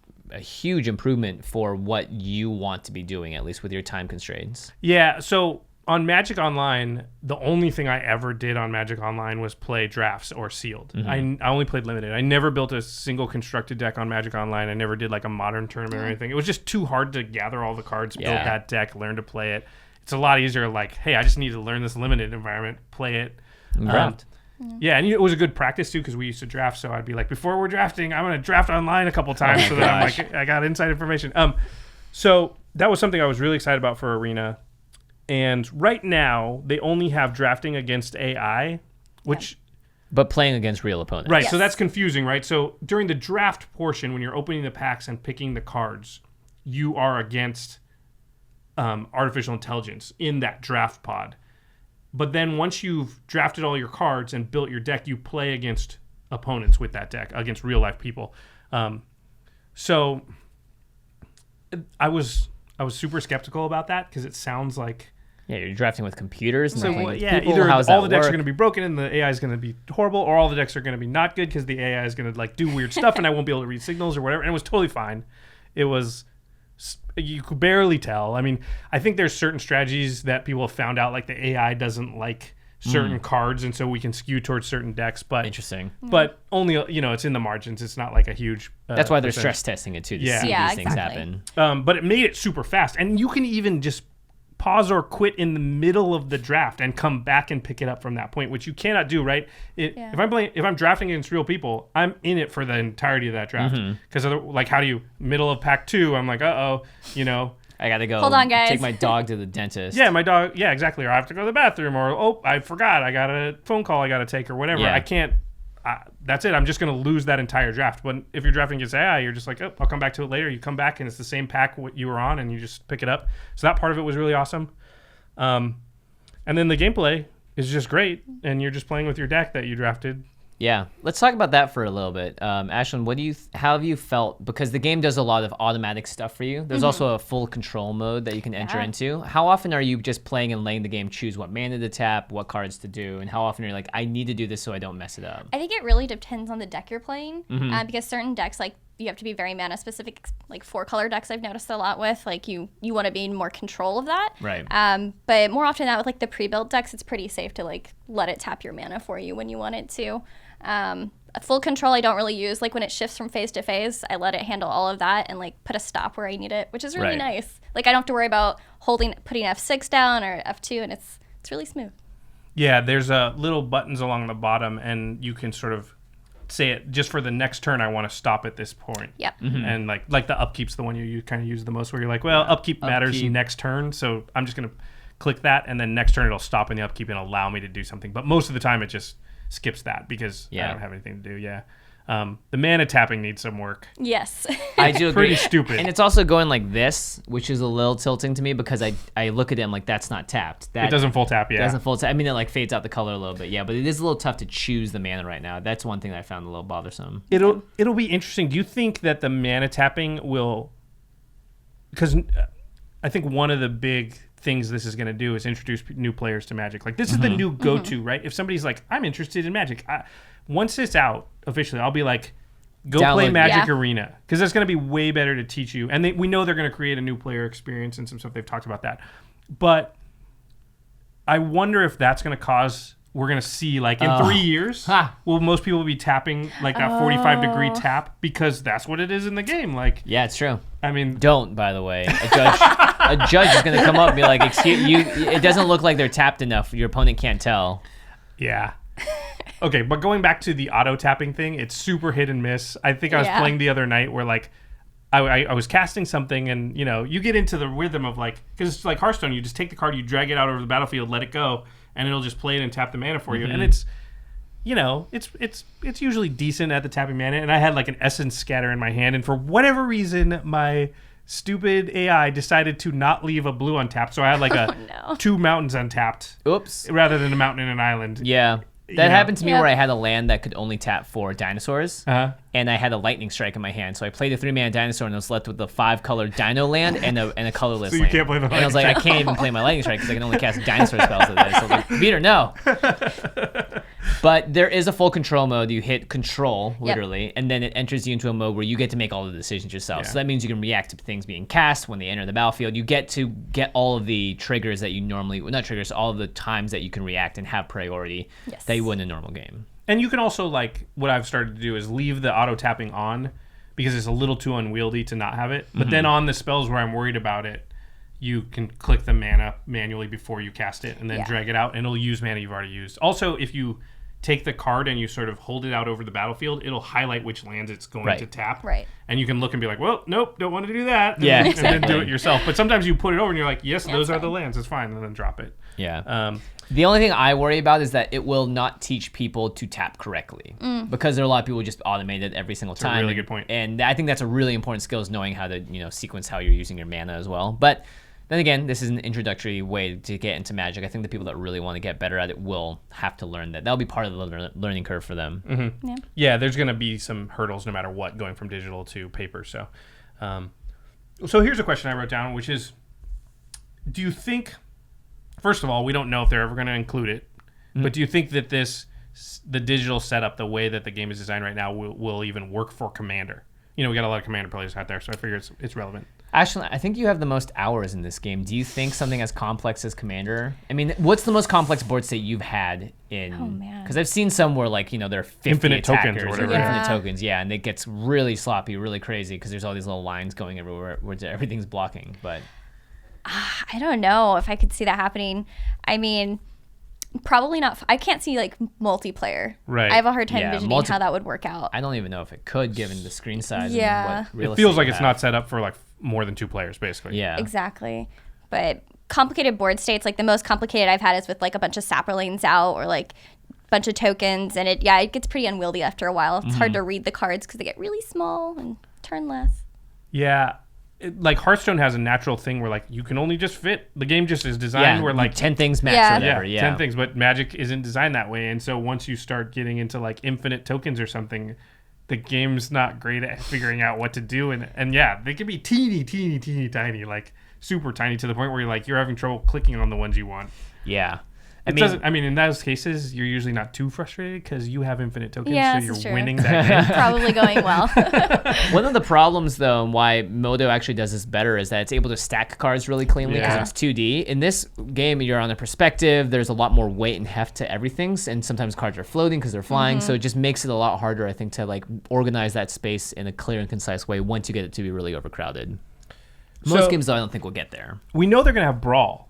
[SPEAKER 3] huge improvement for what you want to be doing, at least with your time constraints.
[SPEAKER 5] Yeah, so on Magic Online, the only thing I ever did on Magic Online was play drafts or sealed. I only played limited. I never built a single constructed deck on Magic Online. I never did like a modern tournament or anything. It was just too hard to gather all the cards, build
[SPEAKER 3] Yeah.
[SPEAKER 5] that deck, learn to play it. It's a lot easier like, hey, I just need to learn this limited environment, play it.
[SPEAKER 3] Draft.
[SPEAKER 5] Yeah, and it was a good practice too because we used to draft. So I'd be like, before we're drafting, I'm going to draft online a couple times so that I'm like, I got inside information. So that was something I was really excited about for Arena. And right now, they only have drafting against AI, which...
[SPEAKER 3] But playing against real opponents.
[SPEAKER 5] Right, so that's confusing, right? So during the draft portion, when you're opening the packs and picking the cards, you are against artificial intelligence in that draft pod. But then once you've drafted all your cards and built your deck, you play against opponents with that deck, against real-life people. So I was super skeptical about that because it sounds like...
[SPEAKER 3] Yeah, you're drafting with computers. And
[SPEAKER 5] So
[SPEAKER 3] playing with
[SPEAKER 5] yeah,
[SPEAKER 3] people.
[SPEAKER 5] either
[SPEAKER 3] How's
[SPEAKER 5] all
[SPEAKER 3] that
[SPEAKER 5] the decks are
[SPEAKER 3] work?
[SPEAKER 5] going to be broken and the AI is going to be horrible, or all the decks are going to be not good because the AI is going to like do weird stuff and I won't be able to read signals or whatever. And it was totally fine. It was, you could barely tell. I mean, I think there's certain strategies that people have found out, like the AI doesn't like certain cards, and so we can skew towards certain decks. But
[SPEAKER 3] Interesting.
[SPEAKER 5] But only it's in the margins. It's not like a huge.
[SPEAKER 3] That's why they're
[SPEAKER 5] percentage.
[SPEAKER 3] stress testing it too to
[SPEAKER 5] Yeah.
[SPEAKER 3] see
[SPEAKER 4] Yeah,
[SPEAKER 3] these things
[SPEAKER 4] exactly.
[SPEAKER 3] happen.
[SPEAKER 5] But it made it super fast, and you can even just pause or quit in the middle of the draft and come back and pick it up from that point, which you cannot do, right? If I'm drafting against real people, I'm in it for the entirety of that draft. Because like, how do you middle of pack 2? I'm like, I
[SPEAKER 3] gotta go.
[SPEAKER 4] Hold on, guys.
[SPEAKER 3] Take my dog to the dentist.
[SPEAKER 5] Yeah, my dog. Yeah, exactly. Or I have to go to the bathroom, or I forgot. I got a phone call I got to take, or whatever.
[SPEAKER 3] Yeah.
[SPEAKER 5] I can't. That's it. I'm just going to lose that entire draft. But if you're drafting against AI, you're just like, I'll come back to it later. You come back and it's the same pack what you were on, and you just pick it up. So that part of it was really awesome. And then the gameplay is just great, and you're just playing with your deck that you drafted.
[SPEAKER 3] Yeah, let's talk about that for a little bit. Ashlen, how have you felt? Because the game does a lot of automatic stuff for you. There's also a full control mode that you can enter into. How often are you just playing and letting the game choose what mana to tap, what cards to do, and how often are you like, I need to do this so I don't mess it up?
[SPEAKER 4] I think it really depends on the deck you're playing, because certain decks, like, you have to be very mana specific. Like 4-color decks, I've noticed a lot with, like, you want to be in more control of that.
[SPEAKER 3] Right.
[SPEAKER 4] But more often than that, with like the pre-built decks, it's pretty safe to like let it tap your mana for you when you want it to. A full control I don't really use. Like when it shifts from phase to phase, I let it handle all of that and like put a stop where I need it, which is really
[SPEAKER 3] Right.
[SPEAKER 4] nice. Like I don't have to worry about putting F6 down or F2, and it's really smooth.
[SPEAKER 5] Yeah, there's little buttons along the bottom, and you can sort of say it just for the next turn. I want to stop at this point.
[SPEAKER 4] Yep.
[SPEAKER 5] And like the upkeep's the one you kind of use the most, where you're like, well, upkeep matters next turn, so I'm just gonna click that, and then next turn it'll stop in the upkeep and allow me to do something. But most of the time it just skips that because I don't have anything to do. Yeah. The mana tapping needs some work.
[SPEAKER 4] Yes.
[SPEAKER 3] I do agree.
[SPEAKER 5] Pretty stupid.
[SPEAKER 3] And it's also going like this, which is a little tilting to me because I look at it, I'm like, that's not tapped. That
[SPEAKER 5] It doesn't full tap, yeah.
[SPEAKER 3] doesn't full tap. I mean, it like fades out the color a little bit, yeah, but it is a little tough to choose the mana right now. That's one thing that I found a little bothersome.
[SPEAKER 5] It'll be interesting. Do you think that the mana tapping will... Because I think one of the big things this is going to do is introduce new players to Magic. Like, this is the new go-to, right? If somebody's like, I'm interested in Magic, once it's out officially, I'll be like, go play
[SPEAKER 3] Download-
[SPEAKER 5] Magic
[SPEAKER 4] Yeah.
[SPEAKER 5] Arena, because that's going to be way better to teach you. And we know they're going to create a new player experience and some stuff. They've talked about that. But I wonder if that's going to cause... We're going to see, like, in 3 years, will most people be tapping, like, that 45-degree tap? Because that's what it is in the game. Like,
[SPEAKER 3] Yeah, it's true.
[SPEAKER 5] I mean...
[SPEAKER 3] Don't, by the way. A judge is going to come up and be like, excuse you, it doesn't look like they're tapped enough. Your opponent can't tell.
[SPEAKER 5] Yeah. Okay, but going back to the auto-tapping thing, it's super hit and miss. I think I was
[SPEAKER 4] Yeah.
[SPEAKER 5] playing the other night where, like, I was casting something, and, you know, you get into the rhythm of, like... Because it's like Hearthstone. You just take the card, you drag it out over the battlefield, let it go, and it'll just play it and tap the mana for you. And it's, you know, it's usually decent at the tapping mana. And I had like an Essence Scatter in my hand, and for whatever reason, my stupid AI decided to not leave a blue untapped. So I had like
[SPEAKER 4] no.
[SPEAKER 5] 2 mountains untapped
[SPEAKER 3] Oops.
[SPEAKER 5] rather than a mountain and an island.
[SPEAKER 3] Yeah.
[SPEAKER 5] You
[SPEAKER 3] That
[SPEAKER 5] know.
[SPEAKER 3] happened to me
[SPEAKER 4] Yep.
[SPEAKER 3] where I had a land that could only tap 4 dinosaurs.
[SPEAKER 5] Uh-huh.
[SPEAKER 3] And I had a lightning strike in my hand, so I played a 3-mana dinosaur and I was left with a 5-color dino land and a colorless
[SPEAKER 5] So you
[SPEAKER 3] land.
[SPEAKER 5] can't play the
[SPEAKER 3] and I was like,
[SPEAKER 5] lightning
[SPEAKER 3] I can't even play my lightning strike because I can only cast dinosaur spells with this. So I was like, Peter, no. But there is a full control mode. You hit control, literally, and then it enters you into a mode where you get to make all the decisions yourself.
[SPEAKER 5] Yeah.
[SPEAKER 3] So that means you can react to things being cast when they enter the battlefield. You get to get all of the triggers that you normally, well, not triggers, all of the times that you can react and have priority
[SPEAKER 4] Yes.
[SPEAKER 3] that you would in a normal game.
[SPEAKER 5] And you can also, like, what I've started to do is leave the auto tapping on because it's a little too unwieldy to not have it. But then on the spells where I'm worried about it, you can click the mana manually before you cast it and then
[SPEAKER 4] Yeah.
[SPEAKER 5] drag it out, and it'll use mana you've already used. Also, if you take the card and you sort of hold it out over the battlefield, it'll highlight which lands it's going
[SPEAKER 3] Right.
[SPEAKER 5] to tap.
[SPEAKER 4] Right.
[SPEAKER 5] And you can look and be like, well, nope, don't want to do that.
[SPEAKER 3] Yeah,
[SPEAKER 5] and then do
[SPEAKER 3] exactly.
[SPEAKER 5] it yourself. But sometimes you put it over and you're like, yes, those are
[SPEAKER 4] fine.
[SPEAKER 5] the lands. It's fine. And then drop it.
[SPEAKER 3] Yeah. The only thing I worry about is that it will not teach people to tap correctly because there are a lot of people who just automate it every single time.
[SPEAKER 5] a really good point.
[SPEAKER 3] And I think that's a really important skill is knowing how to, sequence how you're using your mana as well. But then again, this is an introductory way to get into Magic. I think the people that really want to get better at it will have to learn that. That'll be part of the learning curve for them.
[SPEAKER 5] Mm-hmm. Yeah, there's going to be some hurdles no matter what going from digital to paper. So here's a question I wrote down, which is, do you think, first of all, we don't know if they're ever going to include it, but do you think that the digital setup, the way that the game is designed right now, will even work for Commander? We got a lot of Commander players out there, so I figure it's relevant.
[SPEAKER 3] Ashlen, I think you have the most hours in this game. Do you think something as complex as Commander? I mean, what's the most complex board state you've had in?
[SPEAKER 4] Oh, man.
[SPEAKER 3] Because I've seen some where there are 50
[SPEAKER 5] Infinite tokens or
[SPEAKER 3] attackers
[SPEAKER 5] whatever.
[SPEAKER 3] infinite tokens, yeah, and it gets really sloppy, really crazy because there's all these little lines going everywhere where everything's blocking. But
[SPEAKER 4] I don't know if I could see that happening. I mean, probably not. I can't see like multiplayer.
[SPEAKER 5] Right.
[SPEAKER 4] I have a hard time
[SPEAKER 3] Yeah,
[SPEAKER 4] envisioning how that would work out.
[SPEAKER 3] I don't even know if it could, given the screen size.
[SPEAKER 4] Yeah.
[SPEAKER 3] And what real
[SPEAKER 5] It feels
[SPEAKER 3] estate
[SPEAKER 5] like
[SPEAKER 3] you
[SPEAKER 5] it's
[SPEAKER 3] have.
[SPEAKER 5] not set up for like more than 2 players, basically.
[SPEAKER 3] Yeah.
[SPEAKER 4] Exactly. But complicated board states, like the most complicated I've had is with like a bunch of sapperlings out or like a bunch of tokens. And it gets pretty unwieldy after a while. It's hard to read the cards because they get really small and turn less.
[SPEAKER 5] Yeah. Like Hearthstone has a natural thing where like you can only just fit. The game just is designed where like
[SPEAKER 3] 10 things max
[SPEAKER 4] Yeah.
[SPEAKER 3] or whatever. Yeah.
[SPEAKER 5] 10 things, but Magic isn't designed that way. And so once you start getting into like infinite tokens or something, the game's not great at figuring out what to do. And yeah, they can be teeny, tiny, like super tiny to the point where you're having trouble clicking on the ones you want.
[SPEAKER 3] Yeah.
[SPEAKER 5] I mean, in those cases, you're usually not too frustrated because you have infinite tokens,
[SPEAKER 4] Yeah,
[SPEAKER 5] so
[SPEAKER 4] this is
[SPEAKER 5] you're
[SPEAKER 4] true.
[SPEAKER 5] winning that game.
[SPEAKER 4] Probably going well.
[SPEAKER 3] One of the problems, though, and why Modo actually does this better is that it's able to stack cards really cleanly because
[SPEAKER 5] Yeah.
[SPEAKER 3] it's 2D. In this game, you're on the perspective. There's a lot more weight and heft to everything, and sometimes cards are floating because they're flying. So it just makes it a lot harder, I think, to like organize that space in a clear and concise way once you get it to be really overcrowded. Most
[SPEAKER 5] So-
[SPEAKER 3] games, though, I don't think will get there.
[SPEAKER 5] We know they're going to have Brawl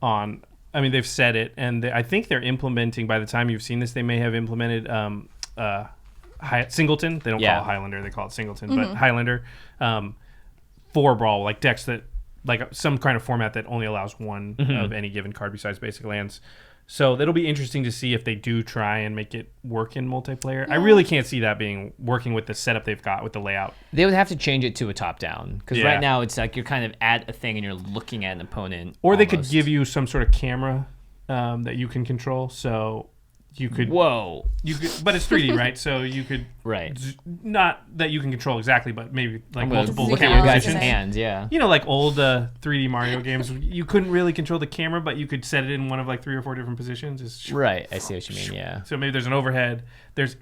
[SPEAKER 5] on. I mean, they've said it, and I think they're implementing, by the time you've seen this, they may have implemented Singleton. They don't call it Highlander, they call it Singleton, but Highlander for Brawl, like decks that, like some kind of format that only allows one of any given card besides basic lands. So that'll be interesting to see if they do try and make it work in multiplayer. I really can't see that working with the setup they've got with the layout.
[SPEAKER 3] They would have to change it to a top-down because
[SPEAKER 5] Yeah.
[SPEAKER 3] right now it's like you're kind of at a thing and you're looking at an opponent.
[SPEAKER 5] Or they could
[SPEAKER 3] almost.
[SPEAKER 5] give you some sort of camera that you can control. So you could...
[SPEAKER 3] Whoa.
[SPEAKER 5] But it's 3D, right? So you could...
[SPEAKER 3] Right.
[SPEAKER 5] Not that you can control exactly, but maybe like
[SPEAKER 3] I'm gonna
[SPEAKER 5] multiple
[SPEAKER 3] look at
[SPEAKER 5] camera
[SPEAKER 3] your guys'
[SPEAKER 5] positions.
[SPEAKER 3] hands, yeah.
[SPEAKER 5] Like old 3D Mario games, you couldn't really control the camera, but you could set it in one of like 3 or 4 different positions.
[SPEAKER 3] Right, I see what you mean, yeah.
[SPEAKER 5] So maybe there's an overhead,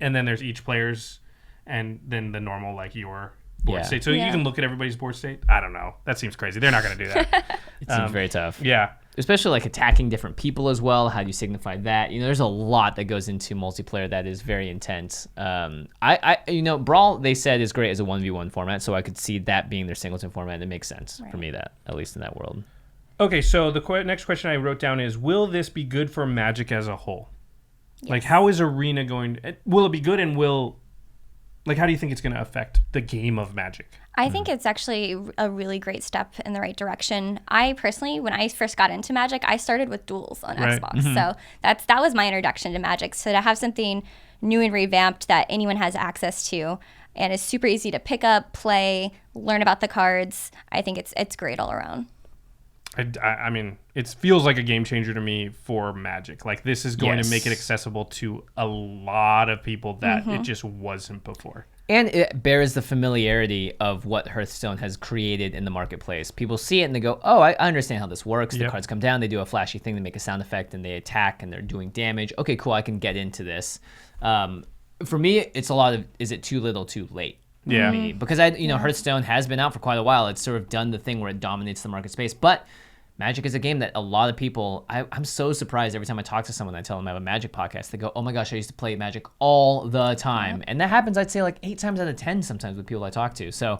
[SPEAKER 5] and then there's each player's, and then the normal like your board
[SPEAKER 3] Yeah.
[SPEAKER 5] state. So you
[SPEAKER 4] Yeah.
[SPEAKER 5] can look at everybody's board state. I don't know. That seems crazy. They're not going to do that.
[SPEAKER 3] It seems very tough.
[SPEAKER 5] Yeah.
[SPEAKER 3] Especially like attacking different people as well. How do you signify that? There's a lot that goes into multiplayer that is very intense. Brawl they said is great as a 1v1 format, so I could see that being their singleton format. It makes sense for me that at least in that world.
[SPEAKER 5] Okay, so the next question I wrote down is: will this be good for Magic as a whole? Yes. Like, how is Arena going? Will it be good, and how do you think it's going to affect the game of Magic?
[SPEAKER 4] I think it's actually a really great step in the right direction. I personally, when I first got into Magic, I started with duels on
[SPEAKER 5] Right.
[SPEAKER 4] Xbox. So that was my introduction to Magic. So to have something new and revamped that anyone has access to and is super easy to pick up, play, learn about the cards, I think it's great all around.
[SPEAKER 5] I mean, it feels like a game changer to me for Magic. Like, this is going to make it accessible to a lot of people that it just wasn't before.
[SPEAKER 3] And it bears the familiarity of what Hearthstone has created in the marketplace. People see it and they go, oh, I understand how this works. The
[SPEAKER 5] Yep.
[SPEAKER 3] cards come down, they do a flashy thing, they make a sound effect, and they attack, and they're doing damage. Okay, cool, I can get into this. For me, it's a lot of, is it too little, too late?
[SPEAKER 5] Yeah.
[SPEAKER 3] For me? Because Hearthstone has been out for quite a while. It's sort of done the thing where it dominates the market space. But Magic is a game that a lot of people, I'm so surprised every time I talk to someone, I tell them I have a Magic podcast. They go, oh my gosh, I used to play Magic all the time. And that happens, I'd say, like 8 times out of 10 sometimes with people I talk to. So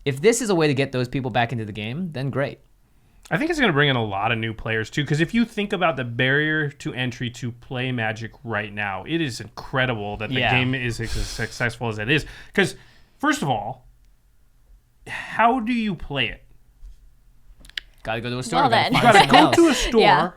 [SPEAKER 3] if this is a way to get those people back into the game, then great.
[SPEAKER 5] I think it's going to bring in a lot of new players too, because if you think about the barrier to entry to play Magic right now, it is incredible that the game is as successful as it is. Because first of all, how do you play it?
[SPEAKER 3] Gotta go to a store.
[SPEAKER 4] Well, then.
[SPEAKER 5] You got to go to a store.
[SPEAKER 4] Yeah.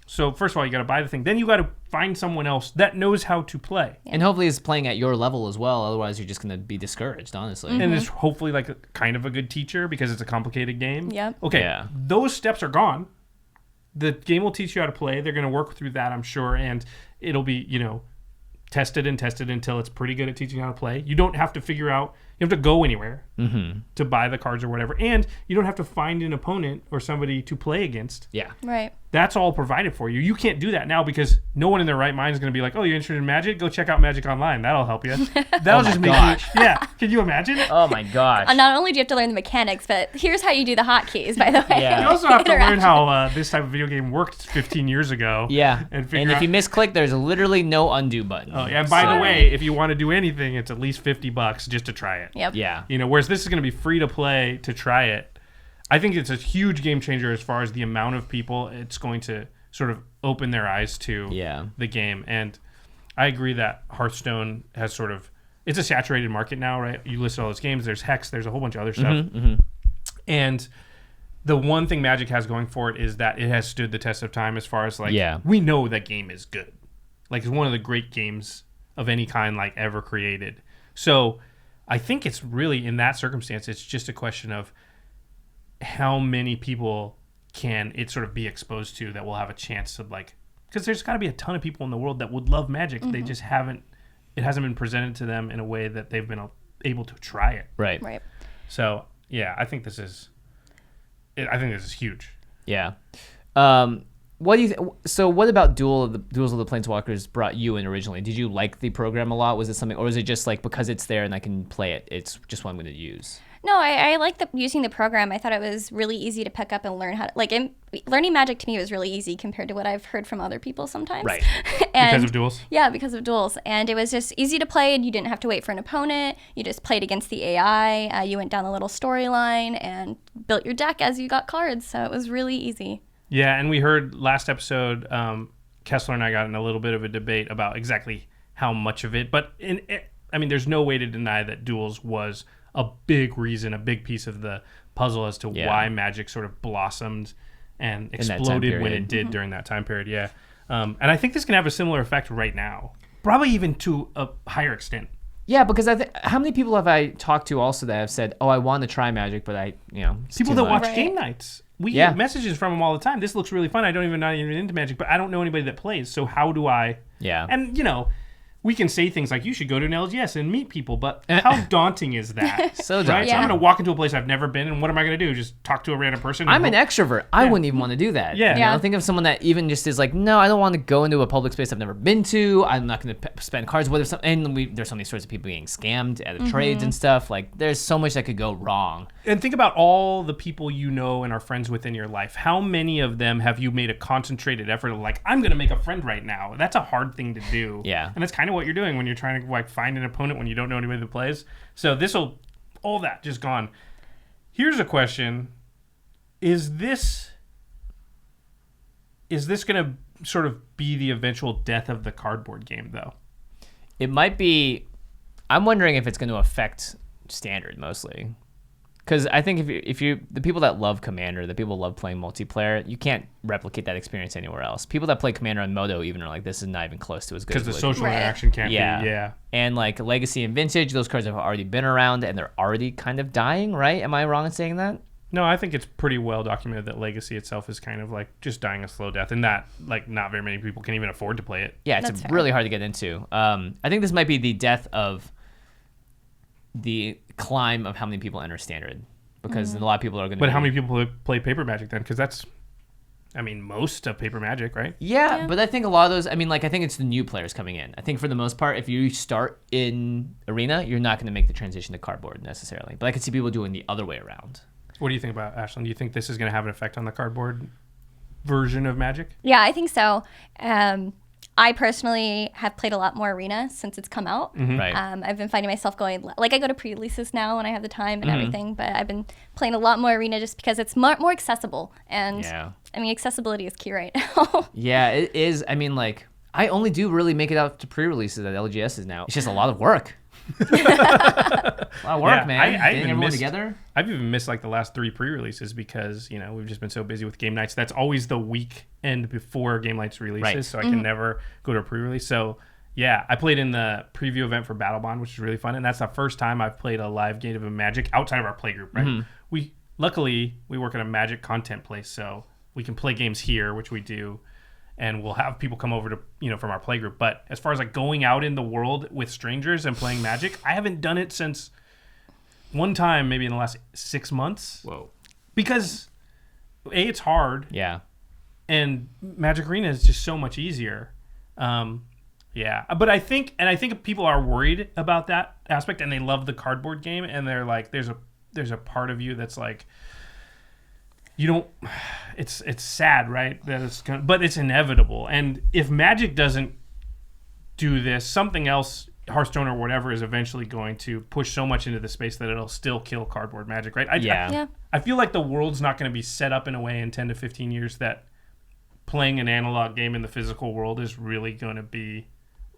[SPEAKER 5] So first of all, you got to buy the thing. Then you got to find someone else that knows how to play.
[SPEAKER 3] And hopefully it's playing at your level as well. Otherwise, you're just going to be discouraged, honestly.
[SPEAKER 5] And it's hopefully like kind of a good teacher because it's a complicated game.
[SPEAKER 4] Yep.
[SPEAKER 5] Okay.
[SPEAKER 3] Yeah.
[SPEAKER 5] Those steps are gone. The game will teach you how to play. They're going to work through that, I'm sure. And it'll be, tested and tested until it's pretty good at teaching how to play. You don't have to figure out, you have to go anywhere to buy the cards or whatever. And you don't have to find an opponent or somebody to play against.
[SPEAKER 3] Yeah.
[SPEAKER 4] Right.
[SPEAKER 5] That's all provided for you. You can't do that now because no one in their right mind is going to be like, oh, you're interested in Magic? Go check out Magic Online. That'll help you. That'll just make you... Yeah. Can you imagine?
[SPEAKER 3] Oh, my gosh.
[SPEAKER 4] Not only do you have to learn the mechanics, but here's how you do the hotkeys, by the way.
[SPEAKER 3] Yeah.
[SPEAKER 5] You also have to learn how this type of video game worked 15 years ago.
[SPEAKER 3] Yeah.
[SPEAKER 5] And
[SPEAKER 3] And
[SPEAKER 5] figure
[SPEAKER 3] if
[SPEAKER 5] out...
[SPEAKER 3] you misclick, there's literally no undo button.
[SPEAKER 5] Oh, yeah. And by the way, if you want to do anything, it's at least $50 just to try it.
[SPEAKER 4] Yep.
[SPEAKER 3] Yeah.
[SPEAKER 5] Whereas this is going to be free to play to try it. I think it's a huge game changer as far as the amount of people it's going to sort of open their eyes to the game. And I agree that Hearthstone has sort of, it's a saturated market now, right? You list all those games, there's Hex, there's a whole bunch of other stuff. And the one thing Magic has going for it is that it has stood the test of time as far as we know that game is good. Like it's one of the great games of any kind like ever created. So I think it's really, in that circumstance, it's just a question of how many people can it sort of be exposed to that will have a chance to because there's got to be a ton of people in the world that would love Magic. They just haven't, it hasn't been presented to them in a way that they've been able to try it.
[SPEAKER 3] Right.
[SPEAKER 4] Right.
[SPEAKER 5] So yeah, I think this is huge.
[SPEAKER 3] Yeah. What do you so what about Duels of the Planeswalkers brought you in originally? Did you like the program a lot? Was it something, or was it just like because it's there and I can play it, it's just what I'm going to use?
[SPEAKER 4] No, I like using the program. I thought it was really easy to pick up and learn how to, learning Magic to me was really easy compared to what I've heard from other people sometimes.
[SPEAKER 3] Right.
[SPEAKER 5] Because of Duels?
[SPEAKER 4] Yeah, because of Duels. And it was just easy to play, and you didn't have to wait for an opponent. You just played against the AI. You went down the little storyline and built your deck as you got cards. So it was really easy.
[SPEAKER 5] Yeah, and we heard last episode, Kessler and I got in a little bit of a debate about exactly how much of it. But there's no way to deny that Duels was a big reason, a big piece of the puzzle as to why Magic sort of blossomed and exploded when it did during that time period. Yeah, and I think this can have a similar effect right now, probably even to a higher extent.
[SPEAKER 3] Yeah, because how many people have I talked to also that have said, "Oh, I want to try Magic, but
[SPEAKER 5] people that watch
[SPEAKER 4] Right.
[SPEAKER 5] game nights." We get messages from them all the time. This looks really fun. Not even into Magic, but I don't know anybody that plays. So how do I?
[SPEAKER 3] Yeah.
[SPEAKER 5] And we can say things like you should go to an LGS and meet people, but how daunting is that?
[SPEAKER 3] So
[SPEAKER 5] right?
[SPEAKER 3] daunting.
[SPEAKER 5] So I'm going to walk into a place I've never been, and what am I going to do? Just talk to a random person?
[SPEAKER 3] I'm an extrovert. I wouldn't even want to do that.
[SPEAKER 5] Yeah.
[SPEAKER 3] You know, think of someone that even just is like, no, I don't want to go into a public space I've never been to. I'm not going to spend cards. There's so many stories of people getting scammed at the trades and stuff. Like, there's so much that could go wrong.
[SPEAKER 5] And think about all the people you know and are friends with in your life. How many of them have you made a concentrated effort of I'm going to make a friend right now? That's a hard thing to do.
[SPEAKER 3] Yeah.
[SPEAKER 5] And that's kind of what you're doing when you're trying to find an opponent when you don't know anybody that plays. So all that just gone. Here's a question. Is this going to sort of be the eventual death of the cardboard game, though?
[SPEAKER 3] It might be. I'm wondering if it's going to affect Standard mostly. Because I think if you the people that love Commander, the people who love playing multiplayer, you can't replicate that experience anywhere else. People that play Commander on Moto even are like, this is not even close to as good.
[SPEAKER 5] Because the
[SPEAKER 3] as
[SPEAKER 5] social
[SPEAKER 4] Right.
[SPEAKER 5] interaction can't be. Yeah.
[SPEAKER 3] And Legacy and Vintage, those cards have already been around and they're already kind of dying, right? Am I wrong in saying that?
[SPEAKER 5] No, I think it's pretty well documented that Legacy itself is kind of just dying a slow death, and that not very many people can even afford to play it.
[SPEAKER 3] Yeah,
[SPEAKER 4] That's
[SPEAKER 3] it's
[SPEAKER 4] fair.
[SPEAKER 3] really hard to get into. I think this might be the death of the climb of how many people enter Standard. Because a lot of people are going to.
[SPEAKER 5] But how many people play Paper Magic then? Because that's, most of Paper Magic, right?
[SPEAKER 3] Yeah, but I think a lot of those. I think it's the new players coming in. I think for the most part, if you start in Arena, you're not going to make the transition to cardboard necessarily. But I could see people doing the other way around.
[SPEAKER 5] What do you think about Ashlen? Do you think this is going to have an effect on the cardboard version of Magic?
[SPEAKER 4] Yeah, I think so. I personally have played a lot more Arena since it's come out.
[SPEAKER 3] Right.
[SPEAKER 4] I've been finding myself going, like I go to pre-releases now when I have the time and everything, but I've been playing a lot more Arena just because it's more accessible. And I mean, accessibility is key right now.
[SPEAKER 3] Yeah, it is. I mean, like, I only do really make it out to pre-releases at LGSs now. It's just a lot of work. A lot of work, man. Getting everyone together.
[SPEAKER 5] I've even missed like the last 3 pre-releases because, you know, we've just been so busy with game nights. That's always the weekend before game nights releases,
[SPEAKER 3] Right.
[SPEAKER 5] so I can never go to a pre-release. So, yeah, I played in the preview event for Battle Bond, which is really fun, and that's the first time I've played a live game of Magic outside of our play group, right? Luckily, we work at a Magic content place, so we can play games here, which we do. And we'll have people come over to, you know, from our playgroup. But as far as like going out in the world with strangers and playing Magic, I haven't done it since one time, maybe in the last 6 months.
[SPEAKER 3] Whoa.
[SPEAKER 5] Because it's hard.
[SPEAKER 3] Yeah.
[SPEAKER 5] And Magic Arena is just so much easier. Yeah. But I think people are worried about that aspect, and they love the cardboard game, and they're like, there's a part of you that's like, you don't. It's sad, right? That it's but it's inevitable. And if Magic doesn't do this, something else, Hearthstone or whatever, is eventually going to push so much into the space that it'll still kill cardboard Magic, right? I feel like the world's not going to be set up in a way in 10 to 15 years that playing an analog game in the physical world is really going to be.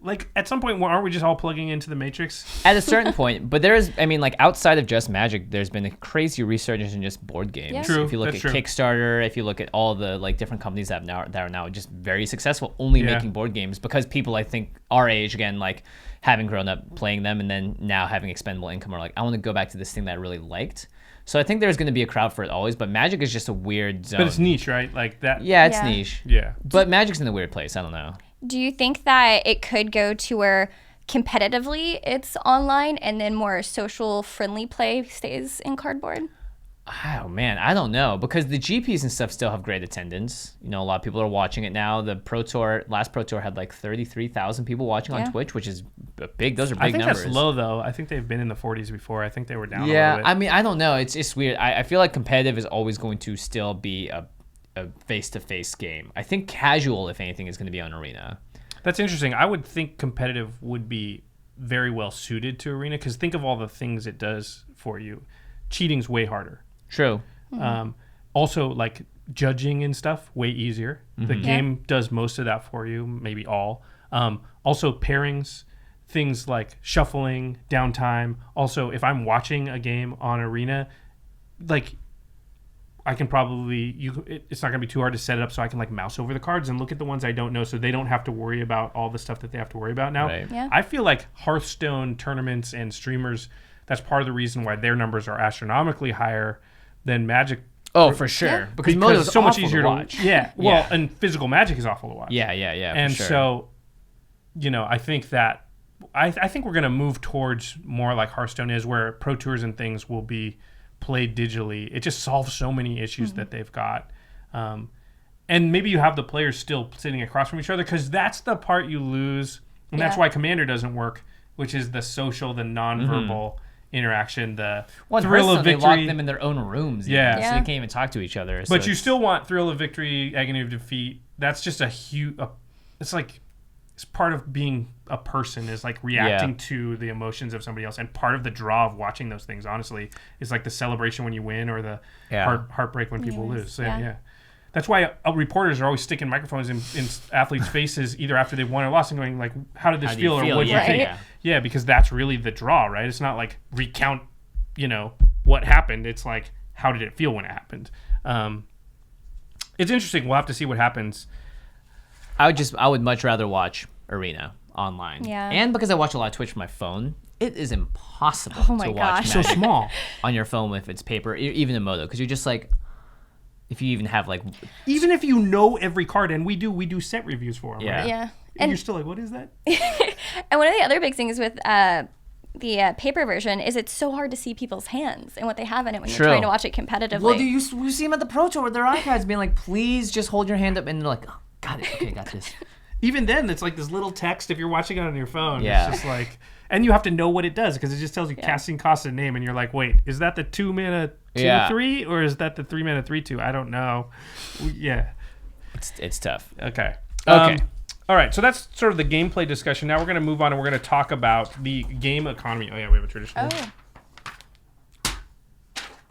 [SPEAKER 5] Like, at some point, aren't we just all plugging into the Matrix?
[SPEAKER 3] At a certain point. But there is, I mean, like, outside of just Magic, there's been a crazy resurgence in just board games.
[SPEAKER 4] Yeah.
[SPEAKER 5] True,
[SPEAKER 3] If you look
[SPEAKER 5] that's
[SPEAKER 3] at
[SPEAKER 5] true.
[SPEAKER 3] Kickstarter, if you look at all the, like, different companies that are now just very successful, only making board games, because people, I think, our age, again, like, having grown up playing them and then now having expendable income, are like, I want to go back to this thing that I really liked. So I think there's going to be a crowd for it always, but Magic is just a weird zone.
[SPEAKER 5] But it's niche, right? Like that.
[SPEAKER 3] Yeah, it's
[SPEAKER 4] Yeah.
[SPEAKER 3] niche.
[SPEAKER 5] Yeah.
[SPEAKER 3] But Magic's in a weird place. I don't know.
[SPEAKER 4] Do you think that it could go to where competitively it's online and then more social friendly play stays in cardboard?
[SPEAKER 3] Oh man, I don't know, because the GPs and stuff still have great attendance. You know, a lot of people are watching it now. The last Pro Tour had like 33,000 people watching on Twitch, which is big. Those are big
[SPEAKER 5] I think
[SPEAKER 3] numbers.
[SPEAKER 5] that's low though. I think they've been in the 40s before. I think they were down a
[SPEAKER 3] Yeah,
[SPEAKER 5] little bit.
[SPEAKER 3] I mean, I don't know. It's weird. I feel like competitive is always going to still be a face-to-face game. I think casual, if anything, is going to be on Arena.
[SPEAKER 5] That's interesting. I would think competitive would be very well suited to Arena, because think of all the things it does for you. Cheating's way harder.
[SPEAKER 3] True.
[SPEAKER 5] Also, like judging and stuff, way easier. The game does most of that for you, maybe all. Also, pairings, things like shuffling, downtime. Also, if I'm watching a game on Arena, like I can probably it's not gonna be too hard to set it up so I can like mouse over the cards and look at the ones I don't know, so they don't have to worry about all the stuff that they have to worry about now.
[SPEAKER 3] Right.
[SPEAKER 4] Yeah.
[SPEAKER 5] I feel like Hearthstone tournaments and streamers, that's part of the reason why their numbers are astronomically higher than Magic.
[SPEAKER 3] Oh, for sure.
[SPEAKER 4] Yeah.
[SPEAKER 3] Because Moto's
[SPEAKER 5] it's so much
[SPEAKER 3] awful
[SPEAKER 5] easier
[SPEAKER 3] to watch.
[SPEAKER 5] Yeah. Well,
[SPEAKER 3] Yeah.
[SPEAKER 5] and physical Magic is awful to watch.
[SPEAKER 3] Yeah,
[SPEAKER 5] And
[SPEAKER 3] for sure.
[SPEAKER 5] so, you know, I think that I think we're going to move towards more like Hearthstone is, where Pro Tours and things will be played digitally. It just solves so many issues that they've got. And maybe you have the players still sitting across from each other, because that's the part you lose. And that's why Commander doesn't work, which is the social, the nonverbal interaction, the thrill of
[SPEAKER 3] They
[SPEAKER 5] victory.
[SPEAKER 3] lock them in their own rooms.
[SPEAKER 5] Yeah.
[SPEAKER 3] So
[SPEAKER 4] Yeah.
[SPEAKER 3] they can't even talk to each other.
[SPEAKER 5] But you still want thrill of victory, agony of defeat. That's just a huge. It's like it's part of being a person, is like reacting to the emotions of somebody else, and part of the draw of watching those things, honestly, is like the celebration when you win or the heartbreak when people lose. So, yeah. That's why reporters are always sticking microphones in athletes' faces either after they've won or lost and going like, "How did this feel?" or "What do you think?" Yeah, because that's really the draw, right? It's not like recount, you know, what happened. It's like, how did it feel when it happened? It's interesting. We'll have to see what happens.
[SPEAKER 3] I would much rather watch Arena online.
[SPEAKER 4] Yeah.
[SPEAKER 3] And because I watch a lot of Twitch from my phone, it is impossible
[SPEAKER 4] Oh my
[SPEAKER 3] to watch
[SPEAKER 4] gosh.
[SPEAKER 5] So
[SPEAKER 3] Magic
[SPEAKER 5] small.
[SPEAKER 3] on your phone if it's paper, even in Moto, because you're just like, if you even have like,
[SPEAKER 5] Even if you know every card, and we do set reviews for them,
[SPEAKER 3] Yeah.
[SPEAKER 5] right?
[SPEAKER 4] Yeah.
[SPEAKER 5] And you're still like, what is that?
[SPEAKER 4] And one of the other big things with the paper version is it's so hard to see people's hands and what they have in it when
[SPEAKER 3] True.
[SPEAKER 4] you're trying to watch it competitively.
[SPEAKER 3] well, you see them at the Pro Tour with their iPads being like, please just hold your hand up, and they're like, oh, got it, okay, got this.
[SPEAKER 5] Even then, it's like this little text if you're watching it on your phone.
[SPEAKER 3] Yeah.
[SPEAKER 5] It's just like, and you have to know what it does, because it just tells you casting cost and name, and you're like, wait, is that the 2 mana 2/3 or is that the 3 mana 3/2? I don't know. Yeah.
[SPEAKER 3] It's tough.
[SPEAKER 5] Okay.
[SPEAKER 3] Okay.
[SPEAKER 5] All right, so that's sort of the gameplay discussion. Now we're going to move on and we're going to talk about the game economy. Oh, yeah, we have a traditional.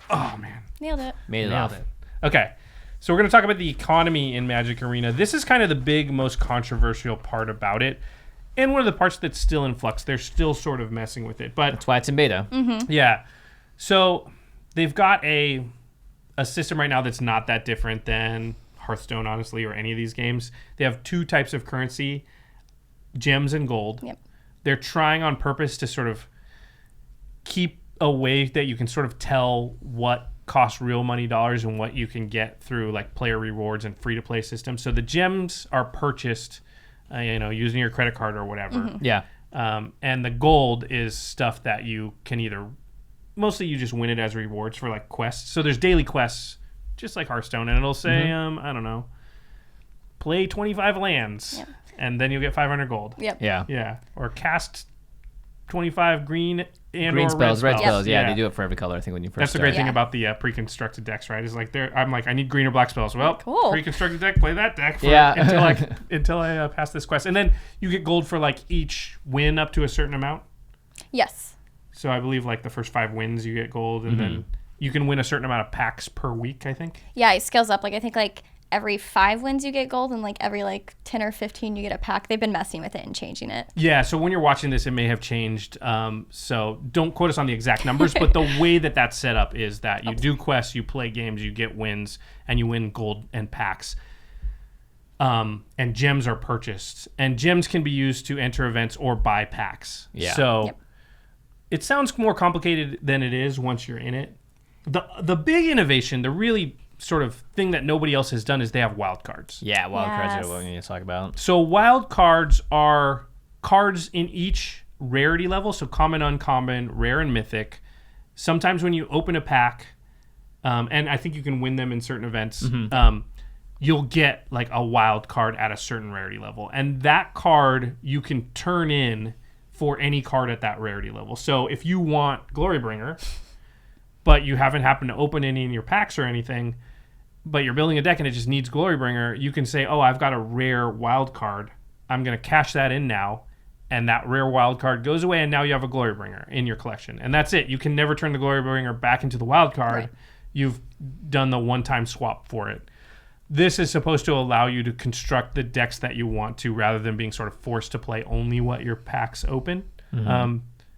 [SPEAKER 5] Oh, man.
[SPEAKER 4] Nailed it.
[SPEAKER 3] Made it
[SPEAKER 5] Nailed
[SPEAKER 3] off.
[SPEAKER 5] it. Okay, so we're going to talk about the economy in Magic Arena. This is kind of the big, most controversial part about it. And one of the parts that's still in flux. They're still sort of messing with it. But
[SPEAKER 3] That's why it's in beta.
[SPEAKER 5] yeah. So they've got a system right now that's not that different than Hearthstone, honestly, or any of these games. They have two types of currency, gems and gold.
[SPEAKER 4] Yep.
[SPEAKER 5] They're trying on purpose to sort of keep a way that you can sort of tell what costs real money dollars and what you can get through like player rewards and free-to-play systems. So the gems are purchased, using your credit card or whatever.
[SPEAKER 3] Yeah.
[SPEAKER 5] And the gold is stuff that you can either, mostly you just win it as rewards for like quests. So there's daily quests, just like Hearthstone, and it'll say, I don't know, play 25 lands, and then you'll get 500 gold.
[SPEAKER 4] Yep.
[SPEAKER 3] Yeah.
[SPEAKER 5] Yeah. Or cast 25 green and
[SPEAKER 3] Green
[SPEAKER 5] or
[SPEAKER 3] spells, red spells. Yeah,
[SPEAKER 5] Yeah.
[SPEAKER 3] they do it for every color, I think, when you first
[SPEAKER 5] That's the
[SPEAKER 3] start.
[SPEAKER 5] great thing
[SPEAKER 4] Yeah.
[SPEAKER 5] about the pre-constructed decks, right? Is like I'm like, I need green or black spells. Well,
[SPEAKER 4] Cool.
[SPEAKER 5] pre-constructed deck, play that deck for,
[SPEAKER 3] Yeah.
[SPEAKER 5] until I pass this quest, and then you get gold for like each win up to a certain amount.
[SPEAKER 4] Yes.
[SPEAKER 5] So I believe like the first 5 wins you get gold, and then you can win a certain amount of packs per week, I think.
[SPEAKER 4] Yeah, it scales up. Like I think like every 5 wins you get gold, and like every like 10 or 15 you get a pack. They've been messing with it and changing it.
[SPEAKER 5] Yeah, so when you're watching this, it may have changed. So don't quote us on the exact numbers, but the way that that's set up is that you do quests, you play games, you get wins, and you win gold and packs. And gems are purchased. And gems can be used to enter events or buy packs.
[SPEAKER 3] Yeah.
[SPEAKER 5] So it sounds more complicated than it is once you're in it. The big innovation, the really sort of thing that nobody else has done is they have wild cards.
[SPEAKER 3] Yeah, wild cards
[SPEAKER 4] Yes.
[SPEAKER 3] are what we need to talk about.
[SPEAKER 5] So wild cards are cards in each rarity level, so common, uncommon, rare, and mythic. Sometimes when you open a pack, and I think you can win them in certain events, you'll get like a wild card at a certain rarity level. And that card you can turn in for any card at that rarity level. So if you want Glorybringer, but you haven't happened to open any in your packs or anything, but you're building a deck and it just needs Glorybringer, you can say, oh, I've got a rare wild card. I'm going to cash that in now, and that rare wild card goes away, and now you have a Glorybringer in your collection. And that's it. You can never turn the Glorybringer back into the wild card.
[SPEAKER 4] Right.
[SPEAKER 5] You've done the one-time swap for it. This is supposed to allow you to construct the decks that you want to, rather than being sort of forced to play only what your packs open.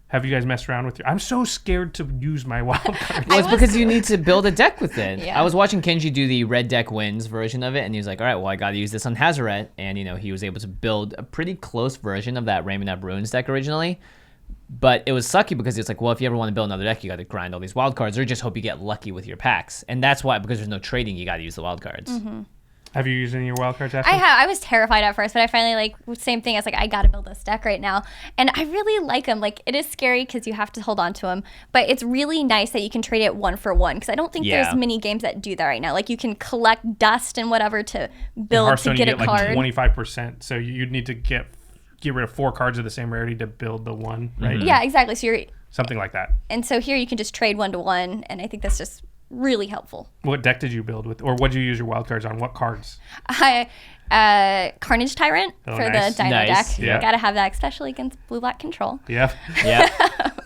[SPEAKER 5] Have you guys messed around with I'm so scared to use my wild card.
[SPEAKER 3] Well, it's because you need to build a deck with it.
[SPEAKER 4] Yeah.
[SPEAKER 3] I was watching Kenji do the red deck wins version of it, and he was like, all right, well, I got to use this on Hazoret. And, he was able to build a pretty close version of that Raymond Up Ruins deck originally. But it was sucky because it's like, well, if you ever want to build another deck, you got to grind all these wild cards, or just hope you get lucky with your packs. And that's why, because there's no trading, you got to use the wild cards.
[SPEAKER 5] Have you used any of your wild cards, Ashley?
[SPEAKER 4] I have. I was terrified at first, but I finally same thing. I was like, I got to build this deck right now, and I really like them. Like, it is scary because you have to hold on to them, but it's really nice that you can trade it 1 for 1. Because I don't think there's many games that do that right now. Like, you can collect dust and whatever to build
[SPEAKER 5] Hearthstone,
[SPEAKER 4] to get
[SPEAKER 5] you
[SPEAKER 4] a card.
[SPEAKER 5] like 25%. So you'd need to get rid of 4 cards of the same rarity to build the one, right?
[SPEAKER 4] Yeah, exactly. So
[SPEAKER 5] Something like that.
[SPEAKER 4] and so here you can just trade 1 to 1, and I think that's just really helpful.
[SPEAKER 5] What deck did you build with, or what did you use your wild cards on? What cards?
[SPEAKER 4] Carnage Tyrant
[SPEAKER 5] Oh,
[SPEAKER 4] for
[SPEAKER 5] nice.
[SPEAKER 4] the Dino
[SPEAKER 3] Nice.
[SPEAKER 4] deck.
[SPEAKER 5] Yeah.
[SPEAKER 4] Gotta have that, especially against blue-black control.
[SPEAKER 5] Yeah.
[SPEAKER 3] Yeah.